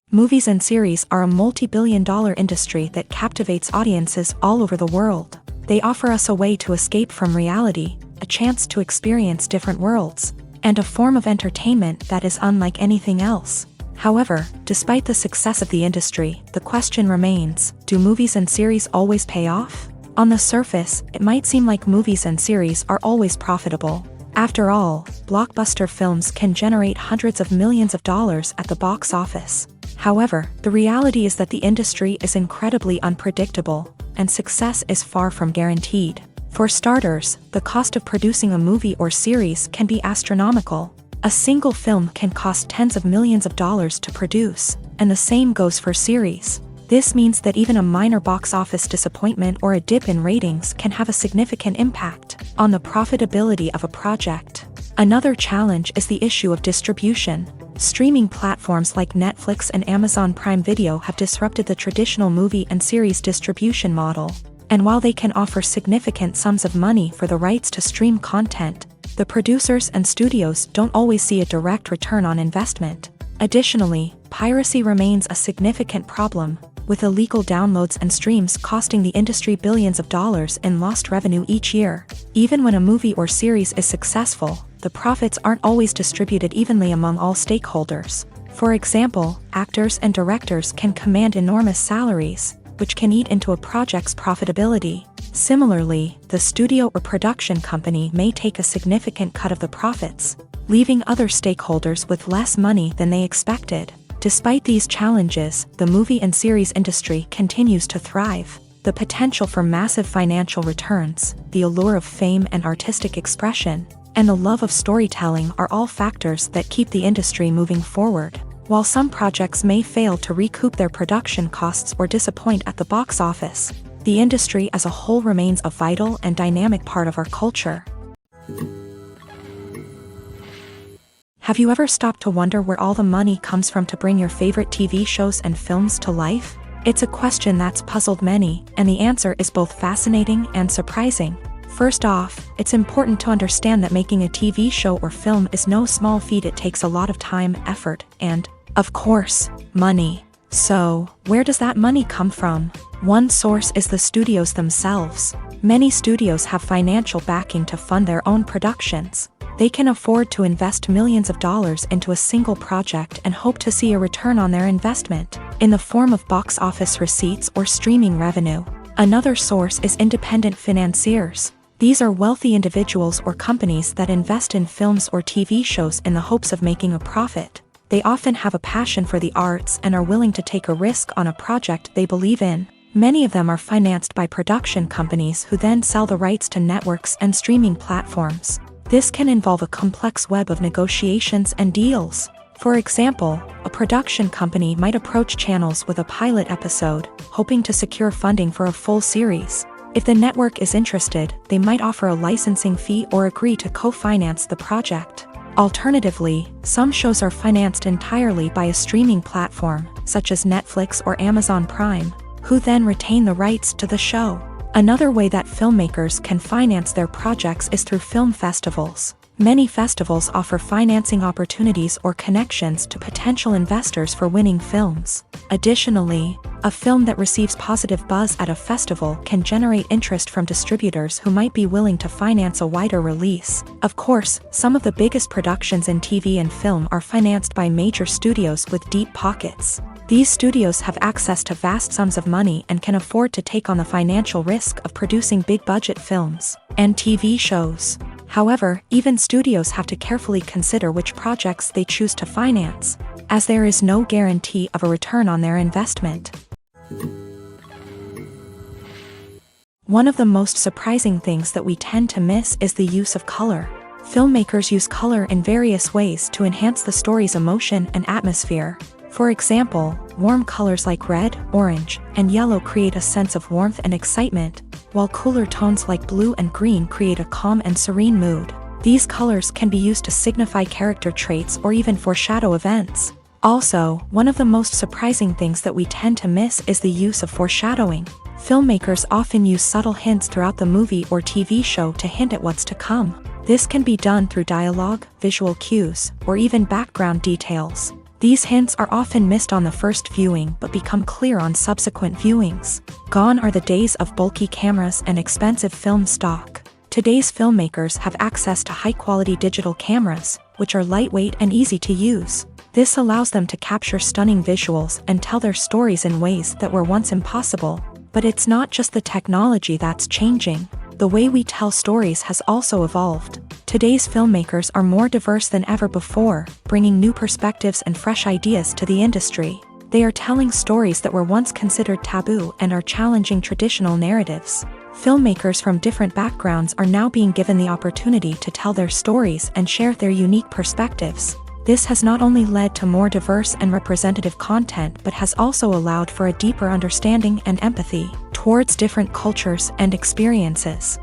Movies and series are a multi-billion-dollar industry that captivates audiences all over the world. They offer us a way to escape from reality, a chance to experience different worlds, and a form of entertainment that is unlike anything else. However, despite the success of the industry, the question remains, do movies and series always pay off? On the surface, it might seem like movies and series are always profitable. After all, blockbuster films can generate hundreds of millions of dollars at the box office. However, the reality is that the industry is incredibly unpredictable, and success is far from guaranteed. For starters, the cost of producing a movie or series can be astronomical. A single film can cost tens of millions of dollars to produce, and the same goes for series. This means that even a minor box office disappointment or a dip in ratings can have a significant impact on the profitability of a project. Another challenge is the issue of distribution. Streaming platforms like Netflix and Amazon Prime Video have disrupted the traditional movie and series distribution model. And while they can offer significant sums of money for the rights to stream content, the producers and studios don't always see a direct return on investment. Additionally, piracy remains a significant problem, with illegal downloads and streams costing the industry billions of dollars in lost revenue each year. Even when a movie or series is successful, the profits aren't always distributed evenly among all stakeholders. For example, actors and directors can command enormous salaries, which can eat into a project's profitability. Similarly, the studio or production company may take a significant cut of the profits, leaving other stakeholders with less money than they expected. Despite these challenges, the movie and series industry continues to thrive. The potential for massive financial returns, the allure of fame and artistic expression, and the love of storytelling are all factors that keep the industry moving forward. While some projects may fail to recoup their production costs or disappoint at the box office, the industry as a whole remains a vital and dynamic part of our culture. Have you ever stopped to wonder where all the money comes from to bring your favorite TV shows and films to life? It's a question that's puzzled many, and the answer is both fascinating and surprising. First off, it's important to understand that making a TV show or film is no small feat. It takes a lot of time, effort, and, of course, money. So, where does that money come from? One source is the studios themselves. Many studios have financial backing to fund their own productions. They can afford to invest millions of dollars into a single project and hope to see a return on their investment, in the form of box office receipts or streaming revenue. Another source is independent financiers. These are wealthy individuals or companies that invest in films or TV shows in the hopes of making a profit. They often have a passion for the arts and are willing to take a risk on a project they believe in. Many of them are financed by production companies who then sell the rights to networks and streaming platforms. This can involve a complex web of negotiations and deals. For example, a production company might approach channels with a pilot episode, hoping to secure funding for a full series. If the network is interested, they might offer a licensing fee or agree to co-finance the project. Alternatively, some shows are financed entirely by a streaming platform, such as Netflix or Amazon Prime, who then retain the rights to the show. Another way that filmmakers can finance their projects is through film festivals. Many festivals offer financing opportunities or connections to potential investors for winning films. Additionally, a film that receives positive buzz at a festival can generate interest from distributors who might be willing to finance a wider release. Of course, some of the biggest productions in TV and film are financed by major studios with deep pockets. These studios have access to vast sums of money and can afford to take on the financial risk of producing big-budget films and TV shows. However, even studios have to carefully consider which projects they choose to finance, as there is no guarantee of a return on their investment. One of the most surprising things that we tend to miss is the use of color. Filmmakers use color in various ways to enhance the story's emotion and atmosphere. For example, warm colors like red, orange, and yellow create a sense of warmth and excitement, while cooler tones like blue and green create a calm and serene mood. These colors can be used to signify character traits or even foreshadow events. Also, one of the most surprising things that we tend to miss is the use of foreshadowing. Filmmakers often use subtle hints throughout the movie or TV show to hint at what's to come. This can be done through dialogue, visual cues, or even background details. These hints are often missed on the first viewing but become clear on subsequent viewings. Gone are the days of bulky cameras and expensive film stock. Today's filmmakers have access to high-quality digital cameras, which are lightweight and easy to use. This allows them to capture stunning visuals and tell their stories in ways that were once impossible. But it's not just the technology that's changing. The way we tell stories has also evolved. Today's filmmakers are more diverse than ever before, bringing new perspectives and fresh ideas to the industry. They are telling stories that were once considered taboo and are challenging traditional narratives. Filmmakers from different backgrounds are now being given the opportunity to tell their stories and share their unique perspectives. This has not only led to more diverse and representative content but has also allowed for a deeper understanding and empathy towards different cultures and experiences.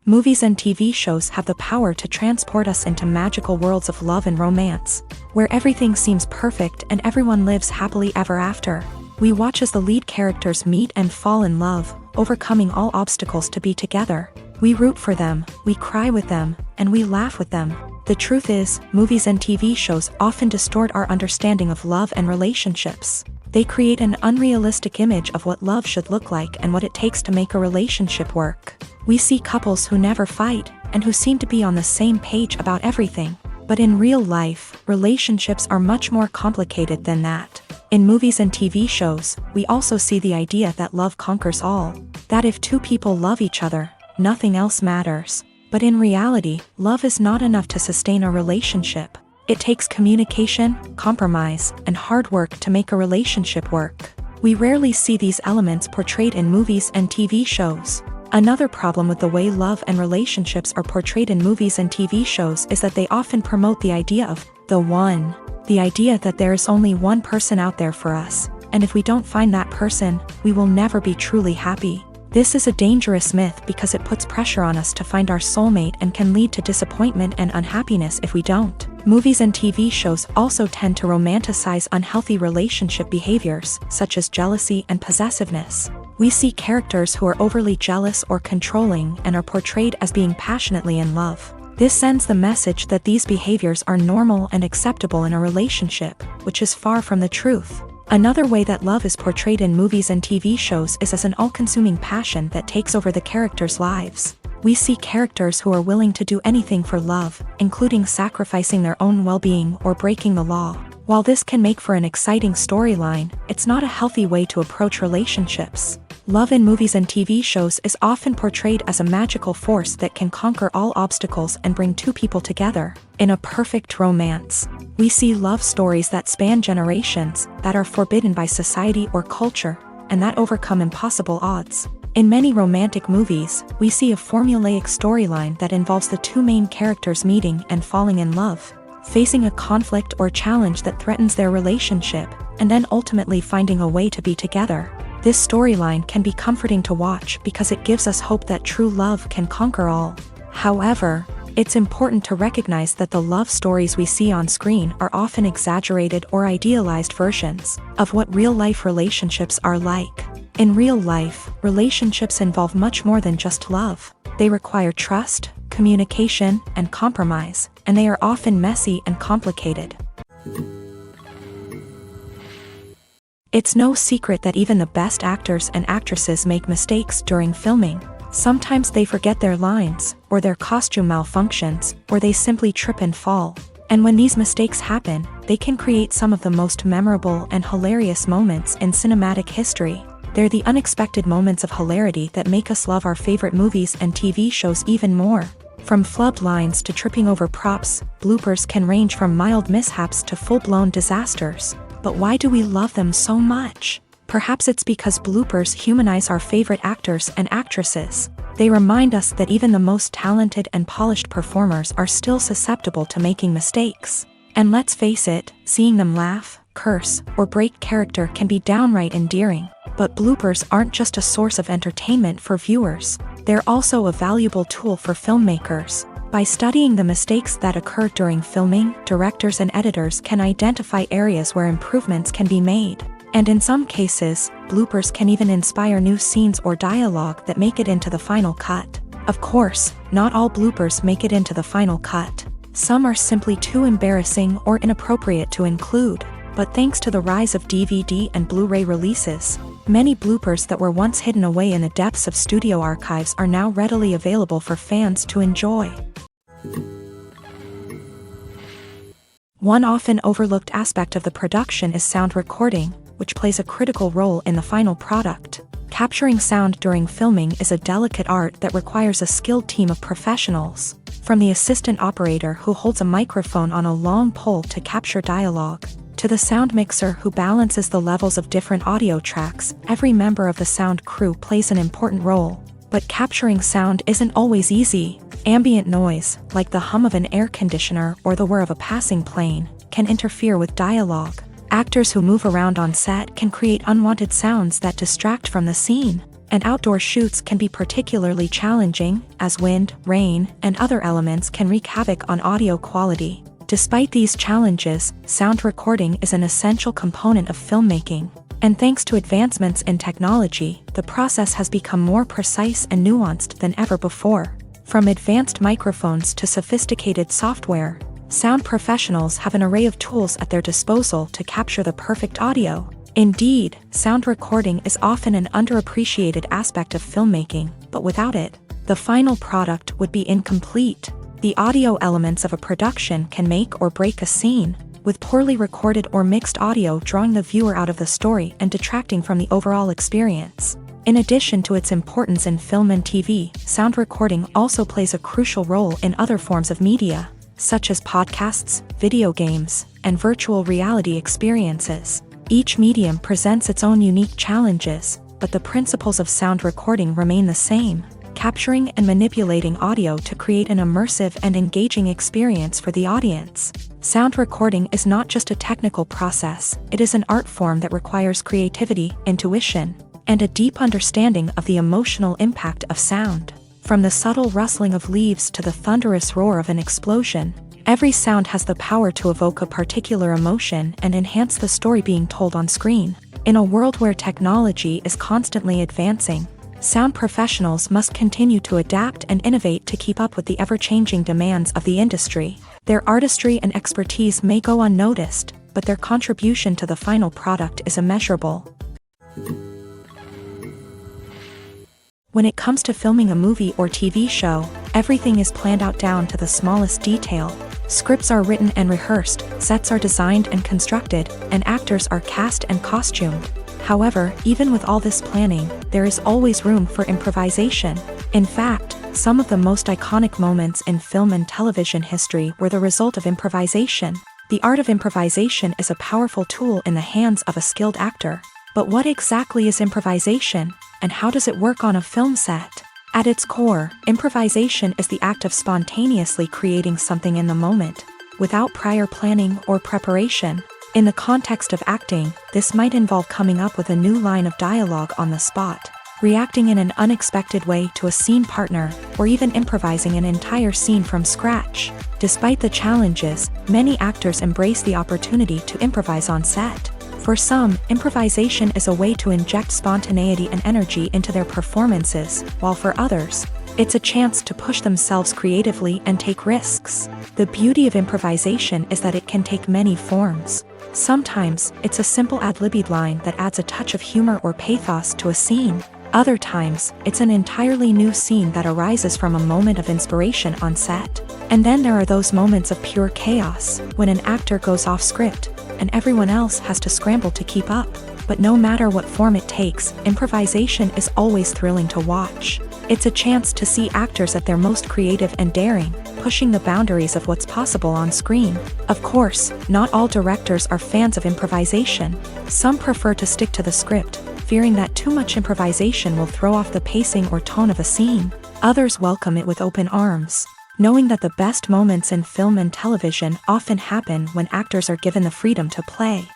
Movies and TV shows have the power to transport us into magical worlds of love and romance, where everything seems perfect and everyone lives happily ever after. We watch as the lead characters meet and fall in love, overcoming all obstacles to be together. We root for them, we cry with them, and we laugh with them. The truth is, movies and TV shows often distort our understanding of love and relationships. They create an unrealistic image of what love should look like and what it takes to make a relationship work. We see couples who never fight, and who seem to be on the same page about everything. But in real life, relationships are much more complicated than that. In movies and TV shows, we also see the idea that love conquers all. That if two people love each other, nothing else matters. But in reality, love is not enough to sustain a relationship. It takes communication, compromise, and hard work to make a relationship work. We rarely see these elements portrayed in movies and TV shows. Another problem with the way love and relationships are portrayed in movies and TV shows is that they often promote the idea of the one. The idea that there is only one person out there for us, and if we don't find that person, we will never be truly happy. This is a dangerous myth because it puts pressure on us to find our soulmate and can lead to disappointment and unhappiness if we don't. Movies and TV shows also tend to romanticize unhealthy relationship behaviors, such as jealousy and possessiveness. We see characters who are overly jealous or controlling and are portrayed as being passionately in love. This sends the message that these behaviors are normal and acceptable in a relationship, which is far from the truth. Another way that love is portrayed in movies and TV shows is as an all-consuming passion that takes over the characters' lives. We see characters who are willing to do anything for love, including sacrificing their own well-being or breaking the law. While this can make for an exciting storyline, it's not a healthy way to approach relationships. Love in movies and TV shows is often portrayed as a magical force that can conquer all obstacles and bring two people together in a perfect romance. We see love stories that span generations, that are forbidden by society or culture, and that overcome impossible odds. In many romantic movies, we see a formulaic storyline that involves the two main characters meeting and falling in love, facing a conflict or challenge that threatens their relationship, and then ultimately finding a way to be together. This storyline can be comforting to watch because it gives us hope that true love can conquer all. However, it's important to recognize that the love stories we see on screen are often exaggerated or idealized versions of what real-life relationships are like. In real life, relationships involve much more than just love. They require trust, communication, and compromise, and they are often messy and complicated. It's no secret that even the best actors and actresses make mistakes during filming. Sometimes they forget their lines, or their costume malfunctions, or they simply trip and fall. And when these mistakes happen, they can create some of the most memorable and hilarious moments in cinematic history. They're the unexpected moments of hilarity that make us love our favorite movies and TV shows even more. From flubbed lines to tripping over props, bloopers can range from mild mishaps to full-blown disasters. But why do we love them so much? Perhaps it's because bloopers humanize our favorite actors and actresses. They remind us that even the most talented and polished performers are still susceptible to making mistakes. And let's face it, seeing them laugh, curse, or break character can be downright endearing. But bloopers aren't just a source of entertainment for viewers. They're also a valuable tool for filmmakers. By studying the mistakes that occur during filming, directors and editors can identify areas where improvements can be made. And in some cases, bloopers can even inspire new scenes or dialogue that make it into the final cut. Of course, not all bloopers make it into the final cut. Some are simply too embarrassing or inappropriate to include. But thanks to the rise of DVD and Blu-ray releases, many bloopers that were once hidden away in the depths of studio archives are now readily available for fans to enjoy. One often overlooked aspect of the production is sound recording, which plays a critical role in the final product. Capturing sound during filming is a delicate art that requires a skilled team of professionals. From the assistant operator who holds a microphone on a long pole to capture dialogue, to the sound mixer who balances the levels of different audio tracks, every member of the sound crew plays an important role. But capturing sound isn't always easy. Ambient noise, like the hum of an air conditioner or the whir of a passing plane, can interfere with dialogue. Actors who move around on set can create unwanted sounds that distract from the scene. And outdoor shoots can be particularly challenging, as wind, rain, and other elements can wreak havoc on audio quality. Despite these challenges, sound recording is an essential component of filmmaking. And thanks to advancements in technology, the process has become more precise and nuanced than ever before. From advanced microphones to sophisticated software, sound professionals have an array of tools at their disposal to capture the perfect audio. Indeed, sound recording is often an underappreciated aspect of filmmaking, but without it, the final product would be incomplete. The audio elements of a production can make or break a scene, with poorly recorded or mixed audio drawing the viewer out of the story and detracting from the overall experience. In addition to its importance in film and TV, sound recording also plays a crucial role in other forms of media, such as podcasts, video games, and virtual reality experiences. Each medium presents its own unique challenges, but the principles of sound recording remain the same: capturing and manipulating audio to create an immersive and engaging experience for the audience. Sound recording is not just a technical process, it is an art form that requires creativity, intuition, and a deep understanding of the emotional impact of sound. From the subtle rustling of leaves to the thunderous roar of an explosion, every sound has the power to evoke a particular emotion and enhance the story being told on screen. In a world where technology is constantly advancing, sound professionals must continue to adapt and innovate to keep up with the ever-changing demands of the industry. Their artistry and expertise may go unnoticed, but their contribution to the final product is immeasurable. When it comes to filming a movie or TV show, everything is planned out down to the smallest detail. Scripts are written and rehearsed, sets are designed and constructed, and actors are cast and costumed. However, even with all this planning, there is always room for improvisation. In fact, some of the most iconic moments in film and television history were the result of improvisation. The art of improvisation is a powerful tool in the hands of a skilled actor. But what exactly is improvisation, and how does it work on a film set? At its core, improvisation is the act of spontaneously creating something in the moment, without prior planning or preparation. In the context of acting, this might involve coming up with a new line of dialogue on the spot, reacting in an unexpected way to a scene partner, or even improvising an entire scene from scratch. Despite the challenges, many actors embrace the opportunity to improvise on set. For some, improvisation is a way to inject spontaneity and energy into their performances, while for others, it's a chance to push themselves creatively and take risks. The beauty of improvisation is that it can take many forms. Sometimes, it's a simple ad-libbed line that adds a touch of humor or pathos to a scene. Other times, it's an entirely new scene that arises from a moment of inspiration on set. And then there are those moments of pure chaos, when an actor goes off script, and everyone else has to scramble to keep up. But no matter what form it takes, improvisation is always thrilling to watch. It's a chance to see actors at their most creative and daring, pushing the boundaries of what's possible on screen. Of course, not all directors are fans of improvisation. Some prefer to stick to the script, fearing that too much improvisation will throw off the pacing or tone of a scene. Others welcome it with open arms, knowing that the best moments in film and television often happen when actors are given the freedom to play.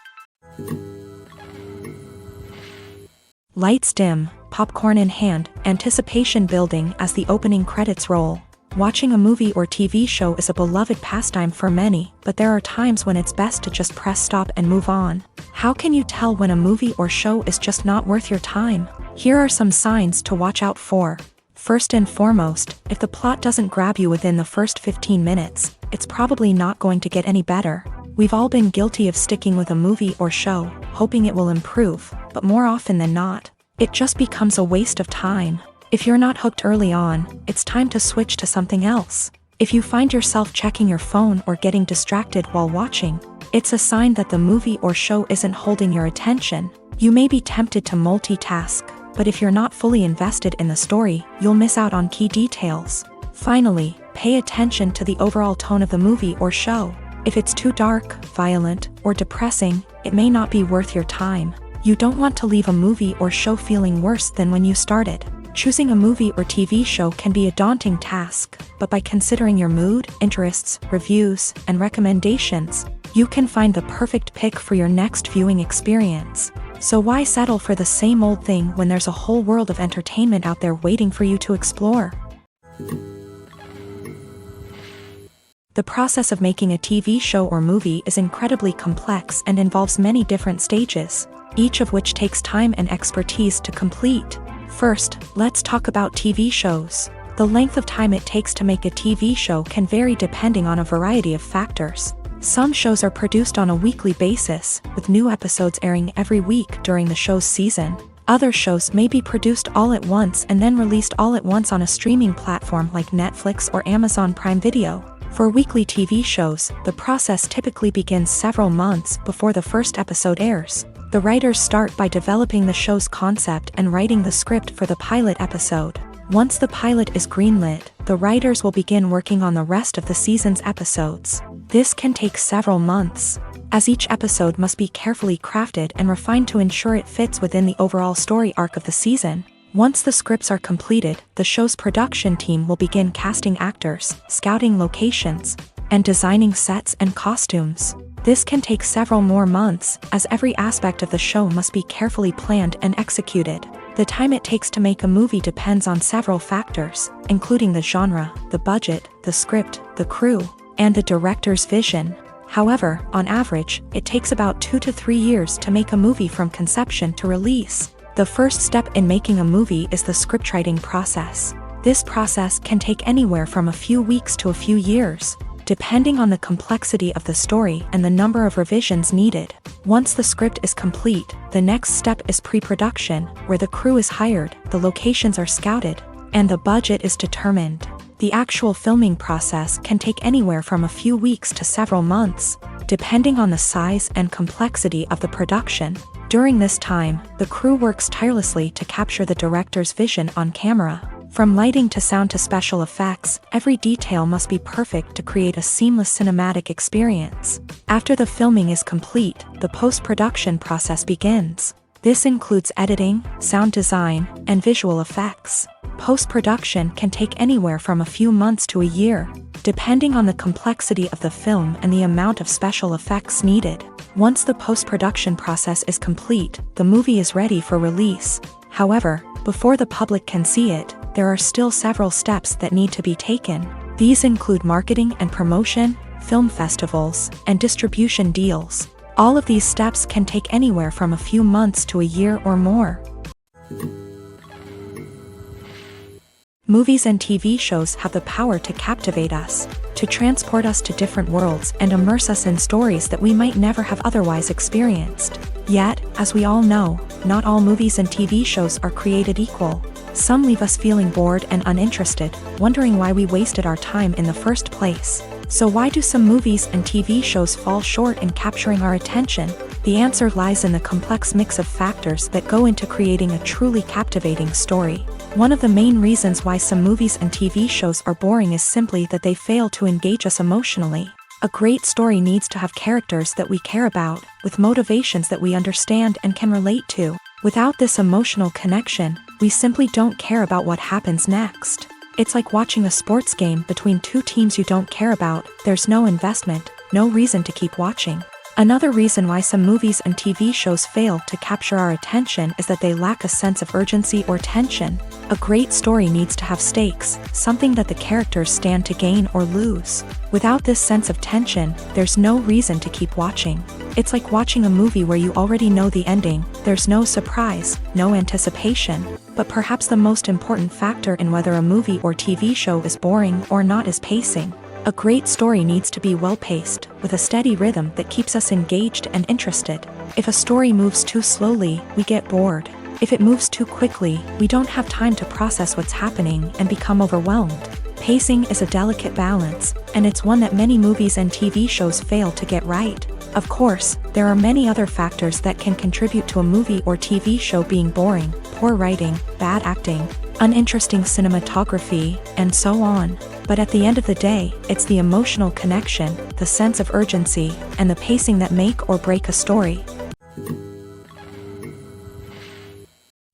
Lights dim, popcorn in hand, anticipation building as the opening credits roll. Watching a movie or TV show is a beloved pastime for many, but there are times when it's best to just press stop and move on. How can you tell when a movie or show is just not worth your time? Here are some signs to watch out for. First and foremost, if the plot doesn't grab you within the first 15 minutes, it's probably not going to get any better. We've all been guilty of sticking with a movie or show, hoping it will improve, but more often than not, it just becomes a waste of time. If you're not hooked early on, it's time to switch to something else. If you find yourself checking your phone or getting distracted while watching, it's a sign that the movie or show isn't holding your attention. You may be tempted to multitask, but if you're not fully invested in the story, you'll miss out on key details. Finally, pay attention to the overall tone of the movie or show. If it's too dark, violent, or depressing, it may not be worth your time. You don't want to leave a movie or show feeling worse than when you started. Choosing a movie or TV show can be a daunting task, but by considering your mood, interests, reviews, and recommendations, you can find the perfect pick for your next viewing experience. So why settle for the same old thing when there's a whole world of entertainment out there waiting for you to explore? The process of making a TV show or movie is incredibly complex and involves many different stages, each of which takes time and expertise to complete. First, let's talk about TV shows. The length of time it takes to make a TV show can vary depending on a variety of factors. Some shows are produced on a weekly basis, with new episodes airing every week during the show's season. Other shows may be produced all at once and then released all at once on a streaming platform like Netflix or Amazon Prime Video. For weekly TV shows, the process typically begins several months before the first episode airs. The writers start by developing the show's concept and writing the script for the pilot episode. Once the pilot is greenlit, the writers will begin working on the rest of the season's episodes. This can take several months, as each episode must be carefully crafted and refined to ensure it fits within the overall story arc of the season. Once the scripts are completed, the show's production team will begin casting actors, scouting locations, and designing sets and costumes. This can take several more months, as every aspect of the show must be carefully planned and executed. The time it takes to make a movie depends on several factors, including the genre, the budget, the script, the crew, and the director's vision. However, on average, it takes about 2 to 3 years to make a movie from conception to release. The first step in making a movie is the scriptwriting process. This process can take anywhere from a few weeks to a few years, depending on the complexity of the story and the number of revisions needed. Once the script is complete, the next step is pre-production, where the crew is hired, the locations are scouted, and the budget is determined. The actual filming process can take anywhere from a few weeks to several months, depending on the size and complexity of the production. During this time, the crew works tirelessly to capture the director's vision on camera. From lighting to sound to special effects, every detail must be perfect to create a seamless cinematic experience. After the filming is complete, the post-production process begins. This includes editing, sound design, and visual effects. Post-production can take anywhere from a few months to a year, depending on the complexity of the film and the amount of special effects needed. Once the post-production process is complete, the movie is ready for release. However, before the public can see it, there are still several steps that need to be taken. These include marketing and promotion, film festivals, and distribution deals. All of these steps can take anywhere from a few months to a year or more. Movies and TV shows have the power to captivate us, to transport us to different worlds and immerse us in stories that we might never have otherwise experienced. Yet, as we all know, not all movies and TV shows are created equal. Some leave us feeling bored and uninterested, wondering why we wasted our time in the first place. So why do some movies and TV shows fall short in capturing our attention? The answer lies in the complex mix of factors that go into creating a truly captivating story. One of the main reasons why some movies and TV shows are boring is simply that they fail to engage us emotionally. A great story needs to have characters that we care about, with motivations that we understand and can relate to. Without this emotional connection, we simply don't care about what happens next. It's like watching a sports game between two teams you don't care about. There's no investment, no reason to keep watching. Another reason why some movies and TV shows fail to capture our attention is that they lack a sense of urgency or tension. A great story needs to have stakes, something that the characters stand to gain or lose. Without this sense of tension, there's no reason to keep watching. It's like watching a movie where you already know the ending. There's no surprise, no anticipation. But perhaps the most important factor in whether a movie or TV show is boring or not is pacing. A great story needs to be well-paced, with a steady rhythm that keeps us engaged and interested. If a story moves too slowly, we get bored. If it moves too quickly, we don't have time to process what's happening and become overwhelmed. Pacing is a delicate balance, and it's one that many movies and TV shows fail to get right. Of course, there are many other factors that can contribute to a movie or TV show being boring: poor writing, bad acting, uninteresting cinematography, and so on. But at the end of the day, it's the emotional connection, the sense of urgency, and the pacing that make or break a story.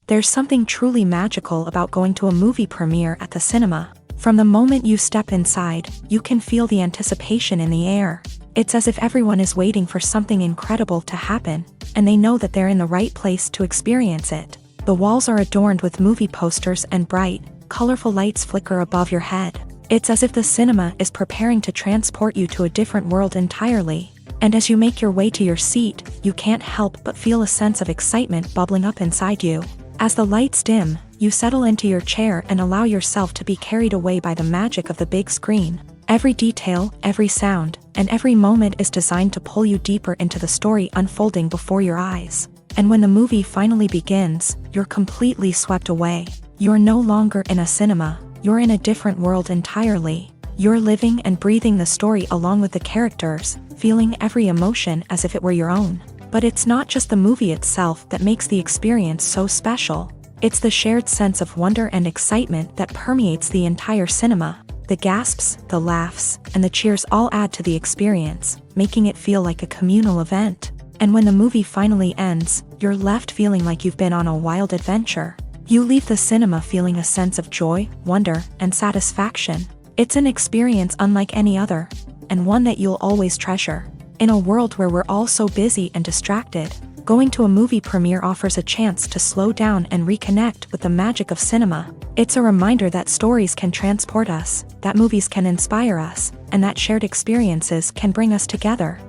There's something truly magical about going to a movie premiere at the cinema. From the moment you step inside, you can feel the anticipation in the air. It's as if everyone is waiting for something incredible to happen, and they know that they're in the right place to experience it. The walls are adorned with movie posters and bright, colorful lights flicker above your head. It's as if the cinema is preparing to transport you to a different world entirely. And as you make your way to your seat, you can't help but feel a sense of excitement bubbling up inside you. As the lights dim, you settle into your chair and allow yourself to be carried away by the magic of the big screen. Every detail, every sound, and every moment is designed to pull you deeper into the story unfolding before your eyes. And when the movie finally begins, you're completely swept away. You're no longer in a cinema. You're in a different world entirely. You're living and breathing the story along with the characters, feeling every emotion as if it were your own. But it's not just the movie itself that makes the experience so special. It's the shared sense of wonder and excitement that permeates the entire cinema. The gasps, the laughs, and the cheers all add to the experience, making it feel like a communal event. And when the movie finally ends, you're left feeling like you've been on a wild adventure. You leave the cinema feeling a sense of joy, wonder, and satisfaction. It's an experience unlike any other, and one that you'll always treasure. In a world where we're all so busy and distracted, going to a movie premiere offers a chance to slow down and reconnect with the magic of cinema. It's a reminder that stories can transport us, that movies can inspire us, and that shared experiences can bring us together.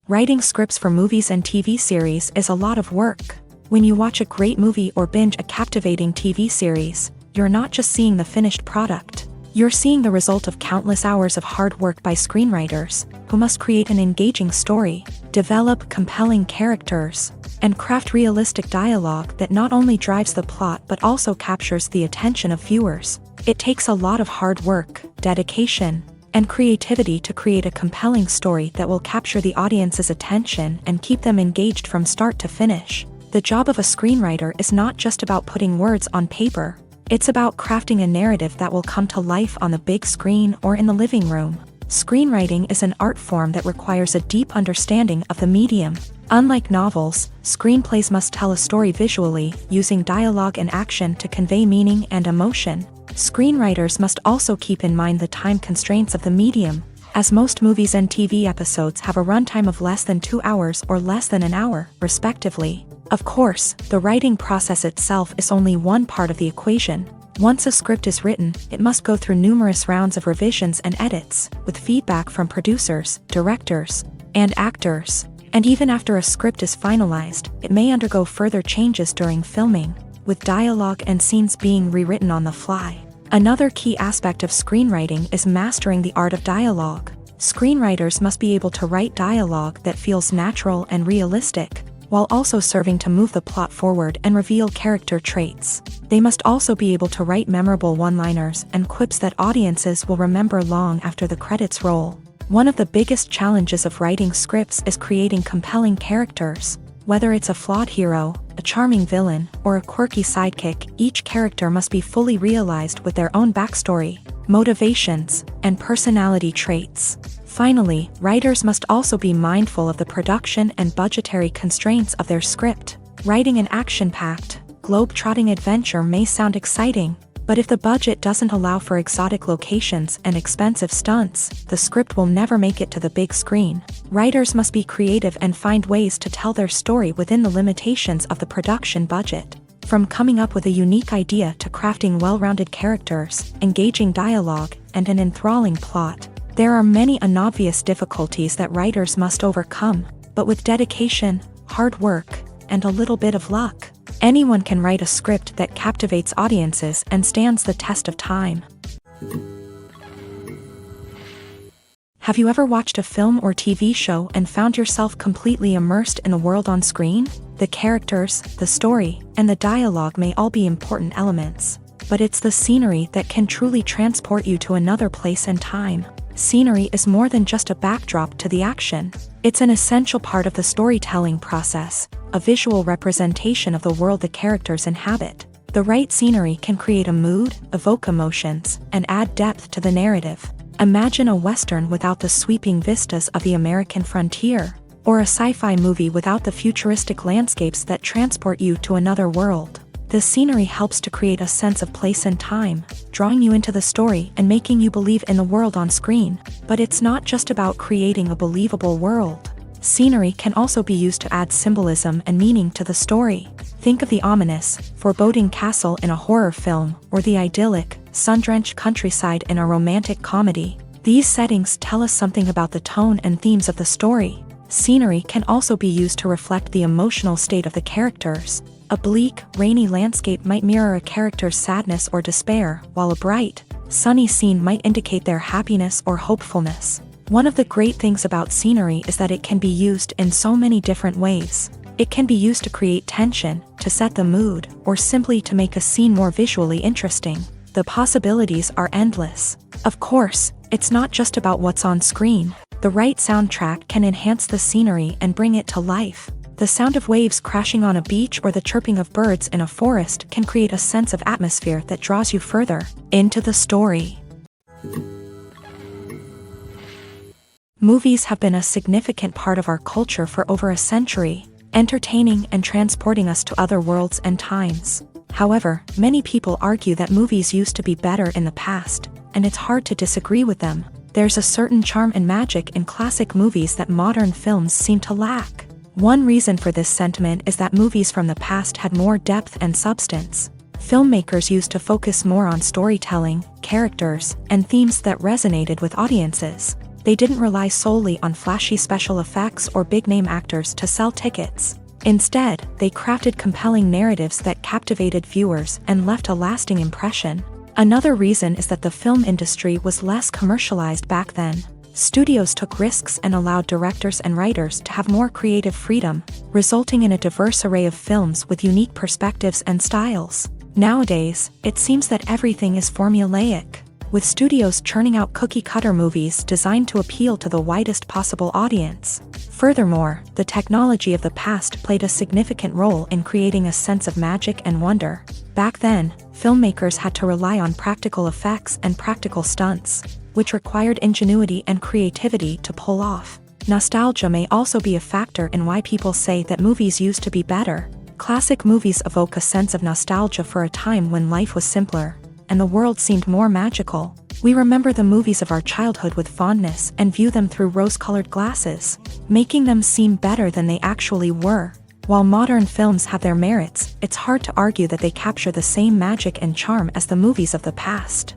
Writing scripts for movies and TV series is a lot of work. When you watch a great movie or binge a captivating TV series, you're not just seeing the finished product. You're seeing the result of countless hours of hard work by screenwriters, who must create an engaging story, develop compelling characters, and craft realistic dialogue that not only drives the plot but also captures the attention of viewers. It takes a lot of hard work, dedication, and creativity to create a compelling story that will capture the audience's attention and keep them engaged from start to finish. The job of a screenwriter is not just about putting words on paper. It's about crafting a narrative that will come to life on the big screen or in the living room. Screenwriting is an art form that requires a deep understanding of the medium. Unlike novels, screenplays must tell a story visually, using dialogue and action to convey meaning and emotion. Screenwriters must also keep in mind the time constraints of the medium, as most movies and TV episodes have a runtime of less than 2 hours or less than an hour, respectively. Of course, the writing process itself is only one part of the equation. Once a script is written, it must go through numerous rounds of revisions and edits, with feedback from producers, directors, and actors. And even after a script is finalized, it may undergo further changes during filming, with dialogue and scenes being rewritten on the fly. Another key aspect of screenwriting is mastering the art of dialogue. Screenwriters must be able to write dialogue that feels natural and realistic, while also serving to move the plot forward and reveal character traits. They must also be able to write memorable one-liners and quips that audiences will remember long after the credits roll. One of the biggest challenges of writing scripts is creating compelling characters. Whether it's a flawed hero, a charming villain, or a quirky sidekick, each character must be fully realized with their own backstory, motivations, and personality traits. Finally, writers must also be mindful of the production and budgetary constraints of their script. Writing an action-packed, globe-trotting adventure may sound exciting, but if the budget doesn't allow for exotic locations and expensive stunts, the script will never make it to the big screen. Writers must be creative and find ways to tell their story within the limitations of the production budget. From coming up with a unique idea to crafting well-rounded characters, engaging dialogue, and an enthralling plot, there are many unobvious difficulties that writers must overcome, but with dedication, hard work, and a little bit of luck, anyone can write a script that captivates audiences and stands the test of time. Have you ever watched a film or TV show and found yourself completely immersed in the world on screen? The characters, the story, and the dialogue may all be important elements, but it's the scenery that can truly transport you to another place and time. Scenery is more than just a backdrop to the action. It's an essential part of the storytelling process, a visual representation of the world the characters inhabit. The right scenery can create a mood, evoke emotions, and add depth to the narrative. Imagine a Western without the sweeping vistas of the American frontier, or a sci-fi movie without the futuristic landscapes that transport you to another world. The scenery helps to create a sense of place and time, drawing you into the story and making you believe in the world on screen. But it's not just about creating a believable world. Scenery can also be used to add symbolism and meaning to the story. Think of the ominous, foreboding castle in a horror film, or the idyllic, sun-drenched countryside in a romantic comedy. These settings tell us something about the tone and themes of the story. Scenery can also be used to reflect the emotional state of the characters. A bleak, rainy landscape might mirror a character's sadness or despair, while a bright, sunny scene might indicate their happiness or hopefulness. One of the great things about scenery is that it can be used in so many different ways. It can be used to create tension, to set the mood, or simply to make a scene more visually interesting. The possibilities are endless. Of course, it's not just about what's on screen. The right soundtrack can enhance the scenery and bring it to life. The sound of waves crashing on a beach or the chirping of birds in a forest can create a sense of atmosphere that draws you further into the story. Movies have been a significant part of our culture for over a century, entertaining and transporting us to other worlds and times. However, many people argue that movies used to be better in the past, and it's hard to disagree with them. There's a certain charm and magic in classic movies that modern films seem to lack. One reason for this sentiment is that movies from the past had more depth and substance. Filmmakers used to focus more on storytelling, characters, and themes that resonated with audiences. They didn't rely solely on flashy special effects or big-name actors to sell tickets. Instead, they crafted compelling narratives that captivated viewers and left a lasting impression. Another reason is that the film industry was less commercialized back then. Studios took risks and allowed directors and writers to have more creative freedom, resulting in a diverse array of films with unique perspectives and styles. Nowadays, it seems that everything is formulaic, with studios churning out cookie-cutter movies designed to appeal to the widest possible audience. Furthermore, the technology of the past played a significant role in creating a sense of magic and wonder. Back then, filmmakers had to rely on practical effects and practical stunts, which required ingenuity and creativity to pull off. Nostalgia may also be a factor in why people say that movies used to be better. Classic movies evoke a sense of nostalgia for a time when life was simpler, and the world seemed more magical. We remember the movies of our childhood with fondness and view them through rose-colored glasses, making them seem better than they actually were. While modern films have their merits, it's hard to argue that they capture the same magic and charm as the movies of the past.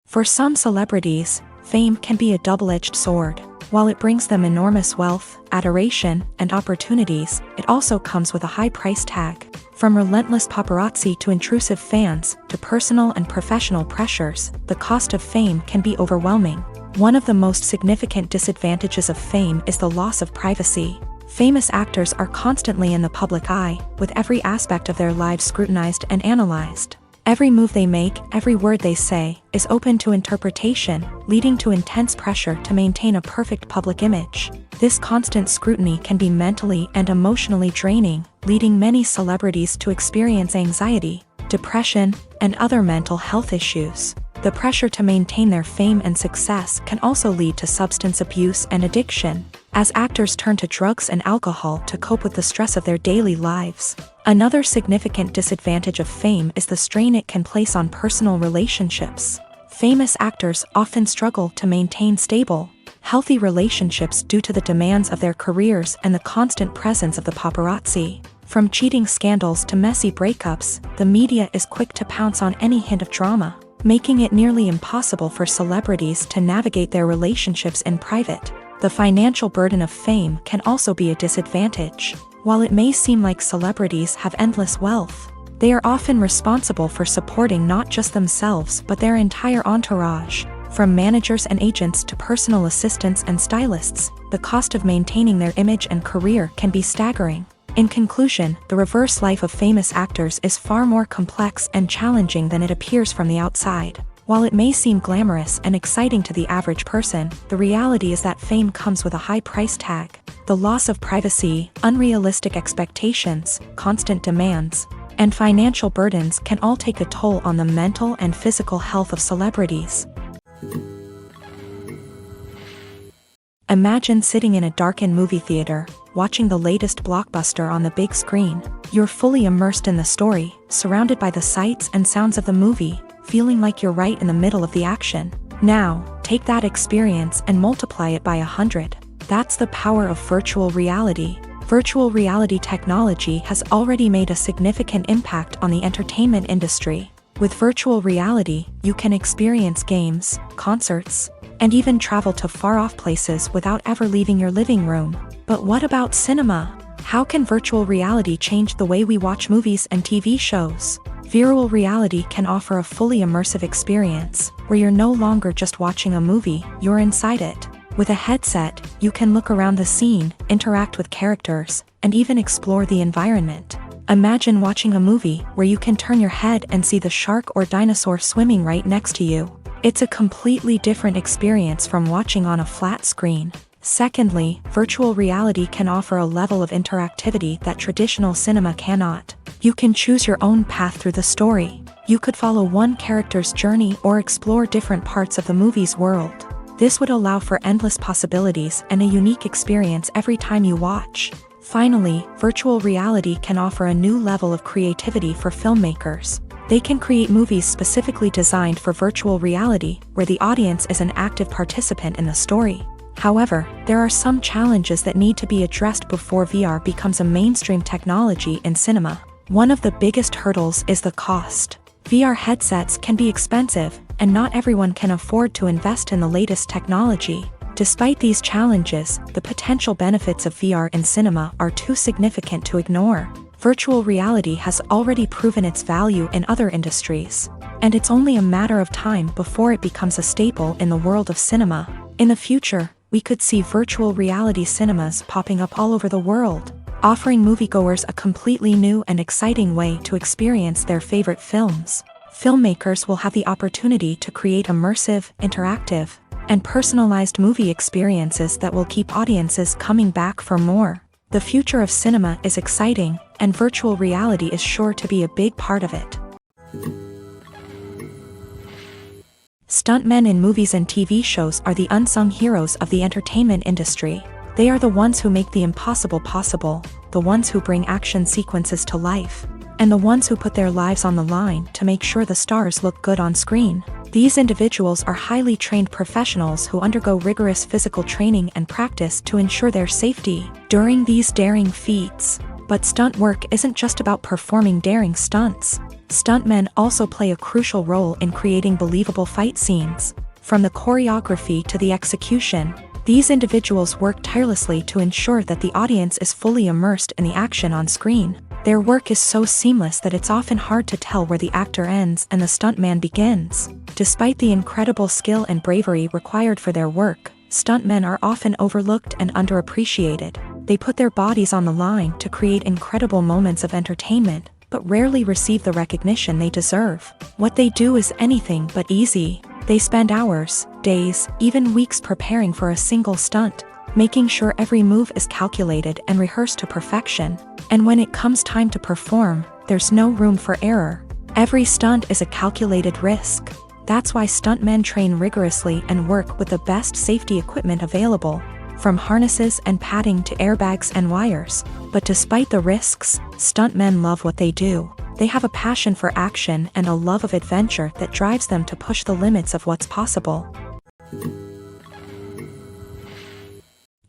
For some celebrities, fame can be a double-edged sword. While it brings them enormous wealth, adoration, and opportunities, it also comes with a high price tag. From relentless paparazzi to intrusive fans, to personal and professional pressures, the cost of fame can be overwhelming. One of the most significant disadvantages of fame is the loss of privacy. Famous actors are constantly in the public eye, with every aspect of their lives scrutinized and analyzed. Every move they make, every word they say, is open to interpretation, leading to intense pressure to maintain a perfect public image. This constant scrutiny can be mentally and emotionally draining, leading many celebrities to experience anxiety, depression, and other mental health issues. The pressure to maintain their fame and success can also lead to substance abuse and addiction, as actors turn to drugs and alcohol to cope with the stress of their daily lives. Another significant disadvantage of fame is the strain it can place on personal relationships. Famous actors often struggle to maintain stable, healthy relationships due to the demands of their careers and the constant presence of the paparazzi. From cheating scandals to messy breakups, the media is quick to pounce on any hint of drama, making it nearly impossible for celebrities to navigate their relationships in private. The financial burden of fame can also be a disadvantage. While it may seem like celebrities have endless wealth, they are often responsible for supporting not just themselves but their entire entourage. From managers and agents to personal assistants and stylists, the cost of maintaining their image and career can be staggering. In conclusion, the reverse life of famous actors is far more complex and challenging than it appears from the outside. While it may seem glamorous and exciting to the average person, the reality is that fame comes with a high price tag. The loss of privacy, unrealistic expectations, constant demands, and financial burdens can all take a toll on the mental and physical health of celebrities. Imagine sitting in a darkened movie theater, watching the latest blockbuster on the big screen. You're fully immersed in the story, surrounded by the sights and sounds of the movie, feeling like you're right in the middle of the action. Now, take that experience and multiply it by 100. That's the power of virtual reality. Virtual reality technology has already made a significant impact on the entertainment industry. With virtual reality, you can experience games, concerts, and even travel to far-off places without ever leaving your living room. But what about cinema? How can virtual reality change the way we watch movies and TV shows? Virtual reality can offer a fully immersive experience, where you're no longer just watching a movie, you're inside it. With a headset, you can look around the scene, interact with characters, and even explore the environment. Imagine watching a movie where you can turn your head and see the shark or dinosaur swimming right next to you. It's a completely different experience from watching on a flat screen. Secondly, virtual reality can offer a level of interactivity that traditional cinema cannot. You can choose your own path through the story. You could follow one character's journey or explore different parts of the movie's world. This would allow for endless possibilities and a unique experience every time you watch. Finally, virtual reality can offer a new level of creativity for filmmakers. They can create movies specifically designed for virtual reality, where the audience is an active participant in the story. However, there are some challenges that need to be addressed before VR becomes a mainstream technology in cinema. One of the biggest hurdles is the cost. VR headsets can be expensive, and not everyone can afford to invest in the latest technology. Despite these challenges, the potential benefits of VR in cinema are too significant to ignore. Virtual reality has already proven its value in other industries, and it's only a matter of time before it becomes a staple in the world of cinema. In the future, we could see virtual reality cinemas popping up all over the world, offering moviegoers a completely new and exciting way to experience their favorite films. Filmmakers will have the opportunity to create immersive, interactive, and personalized movie experiences that will keep audiences coming back for more. The future of cinema is exciting, and virtual reality is sure to be a big part of it. Stuntmen in movies and TV shows are the unsung heroes of the entertainment industry. They are the ones who make the impossible possible, the ones who bring action sequences to life, and the ones who put their lives on the line to make sure the stars look good on screen. These individuals are highly trained professionals who undergo rigorous physical training and practice to ensure their safety during these daring feats. But stunt work isn't just about performing daring stunts. Stuntmen also play a crucial role in creating believable fight scenes. From the choreography to the execution, these individuals work tirelessly to ensure that the audience is fully immersed in the action on screen. Their work is so seamless that it's often hard to tell where the actor ends and the stuntman begins. Despite the incredible skill and bravery required for their work, stuntmen are often overlooked and underappreciated. They put their bodies on the line to create incredible moments of entertainment, but rarely receive the recognition they deserve. What they do is anything but easy. They spend hours, days, even weeks preparing for a single stunt, making sure every move is calculated and rehearsed to perfection. And when it comes time to perform, there's no room for error. Every stunt is a calculated risk. That's why stuntmen train rigorously and work with the best safety equipment available, from harnesses and padding to airbags and wires. But despite the risks, stuntmen love what they do. They have a passion for action and a love of adventure that drives them to push the limits of what's possible.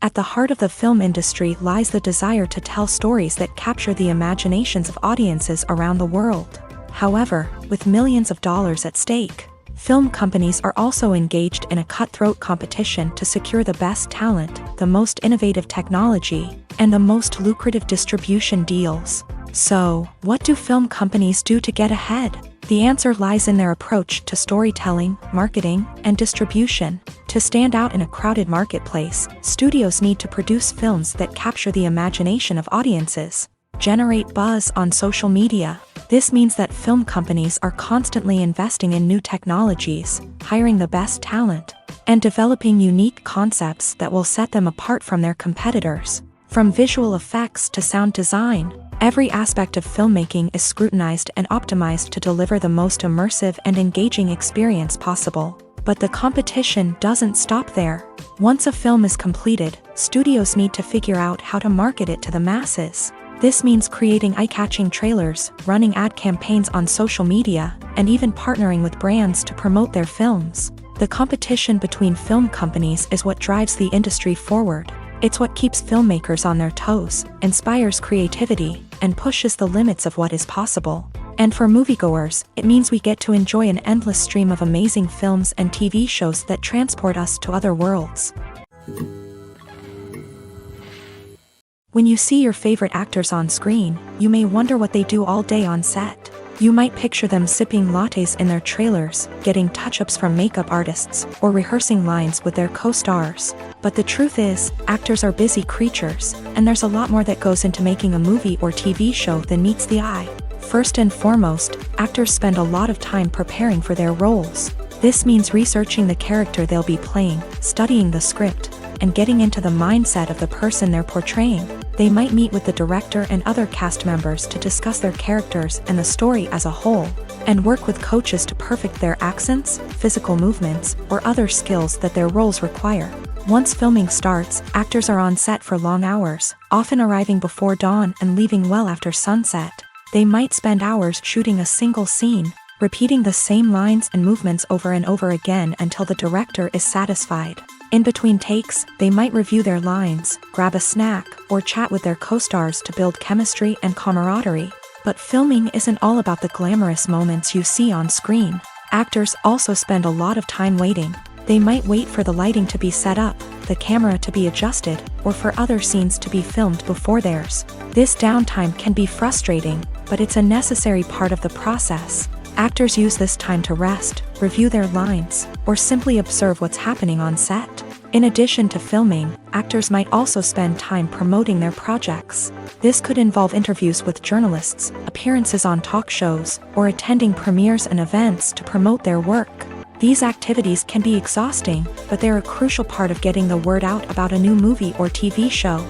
At the heart of the film industry lies the desire to tell stories that capture the imaginations of audiences around the world. However, with millions of dollars at stake, film companies are also engaged in a cutthroat competition to secure the best talent, the most innovative technology, and the most lucrative distribution deals. So, what do film companies do to get ahead? The answer lies in their approach to storytelling, marketing, and distribution. To stand out in a crowded marketplace, studios need to produce films that capture the imagination of audiences, generate buzz on social media. This means that film companies are constantly investing in new technologies, hiring the best talent, and developing unique concepts that will set them apart from their competitors. From visual effects to sound design, every aspect of filmmaking is scrutinized and optimized to deliver the most immersive and engaging experience possible. But the competition doesn't stop there. Once a film is completed, studios need to figure out how to market it to the masses. This means creating eye-catching trailers, running ad campaigns on social media, and even partnering with brands to promote their films. The competition between film companies is what drives the industry forward. It's what keeps filmmakers on their toes, inspires creativity, and pushes the limits of what is possible. And for moviegoers, it means we get to enjoy an endless stream of amazing films and TV shows that transport us to other worlds. When you see your favorite actors on screen, you may wonder what they do all day on set. You might picture them sipping lattes in their trailers, getting touch-ups from makeup artists, or rehearsing lines with their co-stars. But the truth is, actors are busy creatures, and there's a lot more that goes into making a movie or TV show than meets the eye. First and foremost, actors spend a lot of time preparing for their roles. This means researching the character they'll be playing, studying the script, and getting into the mindset of the person they're portraying. They might meet with the director and other cast members to discuss their characters and the story as a whole, and work with coaches to perfect their accents, physical movements, or other skills that their roles require. Once filming starts, actors are on set for long hours, often arriving before dawn and leaving well after sunset. They might spend hours shooting a single scene, repeating the same lines and movements over and over again until the director is satisfied. In between takes, they might review their lines, grab a snack, or chat with their co-stars to build chemistry and camaraderie. But filming isn't all about the glamorous moments you see on screen. Actors also spend a lot of time waiting. They might wait for the lighting to be set up, the camera to be adjusted, or for other scenes to be filmed before theirs. This downtime can be frustrating, but it's a necessary part of the process. Actors use this time to rest, review their lines, or simply observe what's happening on set. In addition to filming, actors might also spend time promoting their projects. This could involve interviews with journalists, appearances on talk shows, or attending premieres and events to promote their work. These activities can be exhausting, but they're a crucial part of getting the word out about a new movie or TV show.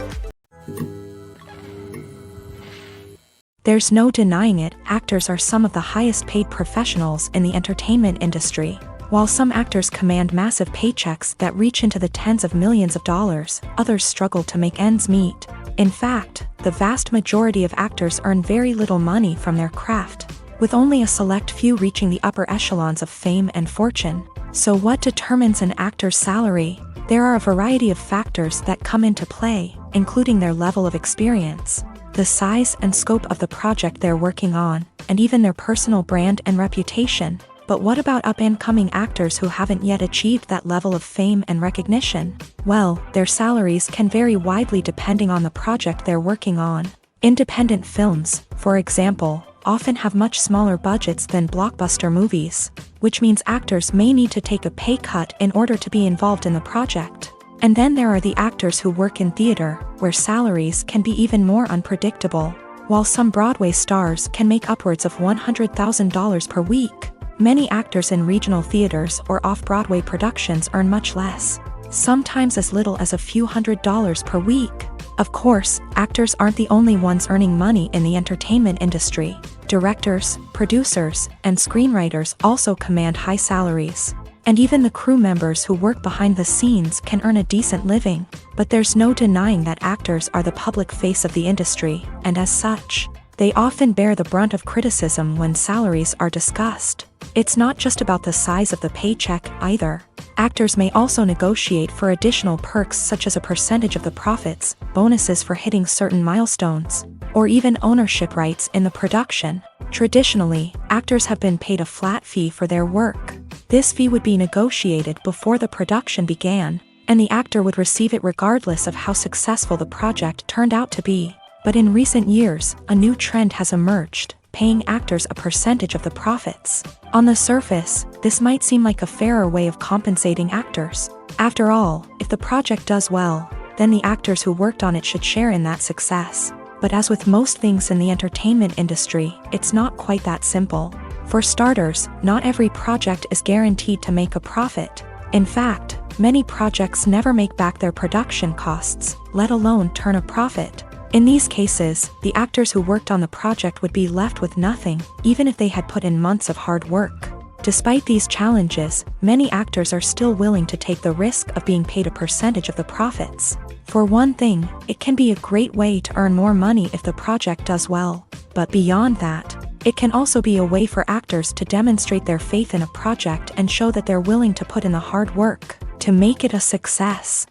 There's no denying it, actors are some of the highest paid professionals in the entertainment industry. While some actors command massive paychecks that reach into the tens of millions of dollars, others struggle to make ends meet. In fact, the vast majority of actors earn very little money from their craft, with only a select few reaching the upper echelons of fame and fortune. So what determines an actor's salary? There are a variety of factors that come into play, including their level of experience, the size and scope of the project they're working on, and even their personal brand and reputation. But what about up-and-coming actors who haven't yet achieved that level of fame and recognition? Well, their salaries can vary widely depending on the project they're working on. Independent films, for example, often have much smaller budgets than blockbuster movies, which means actors may need to take a pay cut in order to be involved in the project. And then there are the actors who work in theater, where salaries can be even more unpredictable. While some Broadway stars can make upwards of $100,000 per week, many actors in regional theaters or off-Broadway productions earn much less, sometimes as little as a few $100s per week. Of course, actors aren't the only ones earning money in the entertainment industry. Directors, producers, and screenwriters also command high salaries. And even the crew members who work behind the scenes can earn a decent living. But there's no denying that actors are the public face of the industry, and as such, they often bear the brunt of criticism when salaries are discussed. It's not just about the size of the paycheck either. Actors may also negotiate for additional perks such as a percentage of the profits, bonuses for hitting certain milestones, or even ownership rights in the production. Traditionally, actors have been paid a flat fee for their work. This fee would be negotiated before the production began, and the actor would receive it regardless of how successful the project turned out to be. But in recent years, a new trend has emerged, paying actors a percentage of the profits. On the surface, this might seem like a fairer way of compensating actors. After all, if the project does well, then the actors who worked on it should share in that success. But as with most things in the entertainment industry, it's not quite that simple. For starters, not every project is guaranteed to make a profit. In fact, many projects never make back their production costs, let alone turn a profit. In these cases, the actors who worked on the project would be left with nothing, even if they had put in months of hard work. Despite these challenges, many actors are still willing to take the risk of being paid a percentage of the profits. For one thing, it can be a great way to earn more money if the project does well. But beyond that, it can also be a way for actors to demonstrate their faith in a project and show that they're willing to put in the hard work to make it a success.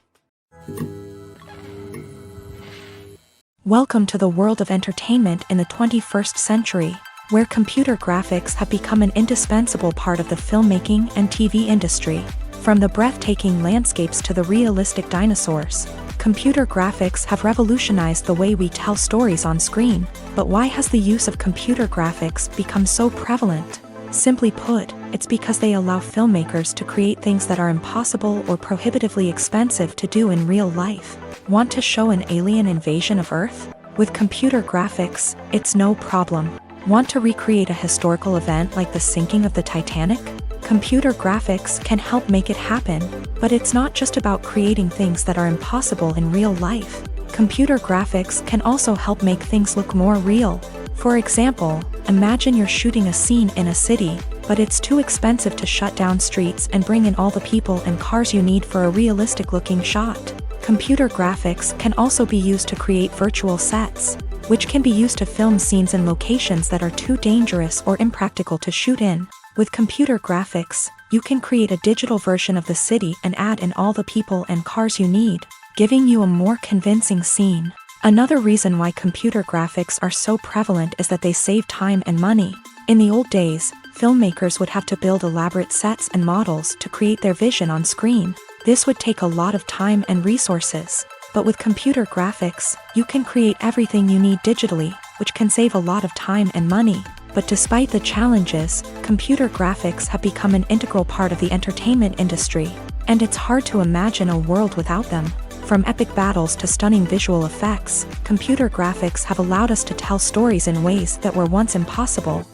Welcome to the world of entertainment in the 21st century, where computer graphics have become an indispensable part of the filmmaking and TV industry. From the breathtaking landscapes to the realistic dinosaurs, computer graphics have revolutionized the way we tell stories on screen. But why has the use of computer graphics become so prevalent? Simply put, it's because they allow filmmakers to create things that are impossible or prohibitively expensive to do in real life. Want to show an alien invasion of Earth? With computer graphics, it's no problem. Want to recreate a historical event like the sinking of the Titanic? Computer graphics can help make it happen. But it's not just about creating things that are impossible in real life. Computer graphics can also help make things look more real. For example, imagine you're shooting a scene in a city, but it's too expensive to shut down streets and bring in all the people and cars you need for a realistic-looking shot. Computer graphics can also be used to create virtual sets, which can be used to film scenes in locations that are too dangerous or impractical to shoot in. With computer graphics, you can create a digital version of the city and add in all the people and cars you need, giving you a more convincing scene. Another reason why computer graphics are so prevalent is that they save time and money. In the old days, filmmakers would have to build elaborate sets and models to create their vision on screen. This would take a lot of time and resources. But with computer graphics, you can create everything you need digitally, which can save a lot of time and money. But despite the challenges, computer graphics have become an integral part of the entertainment industry, and it's hard to imagine a world without them. From epic battles to stunning visual effects, computer graphics have allowed us to tell stories in ways that were once impossible.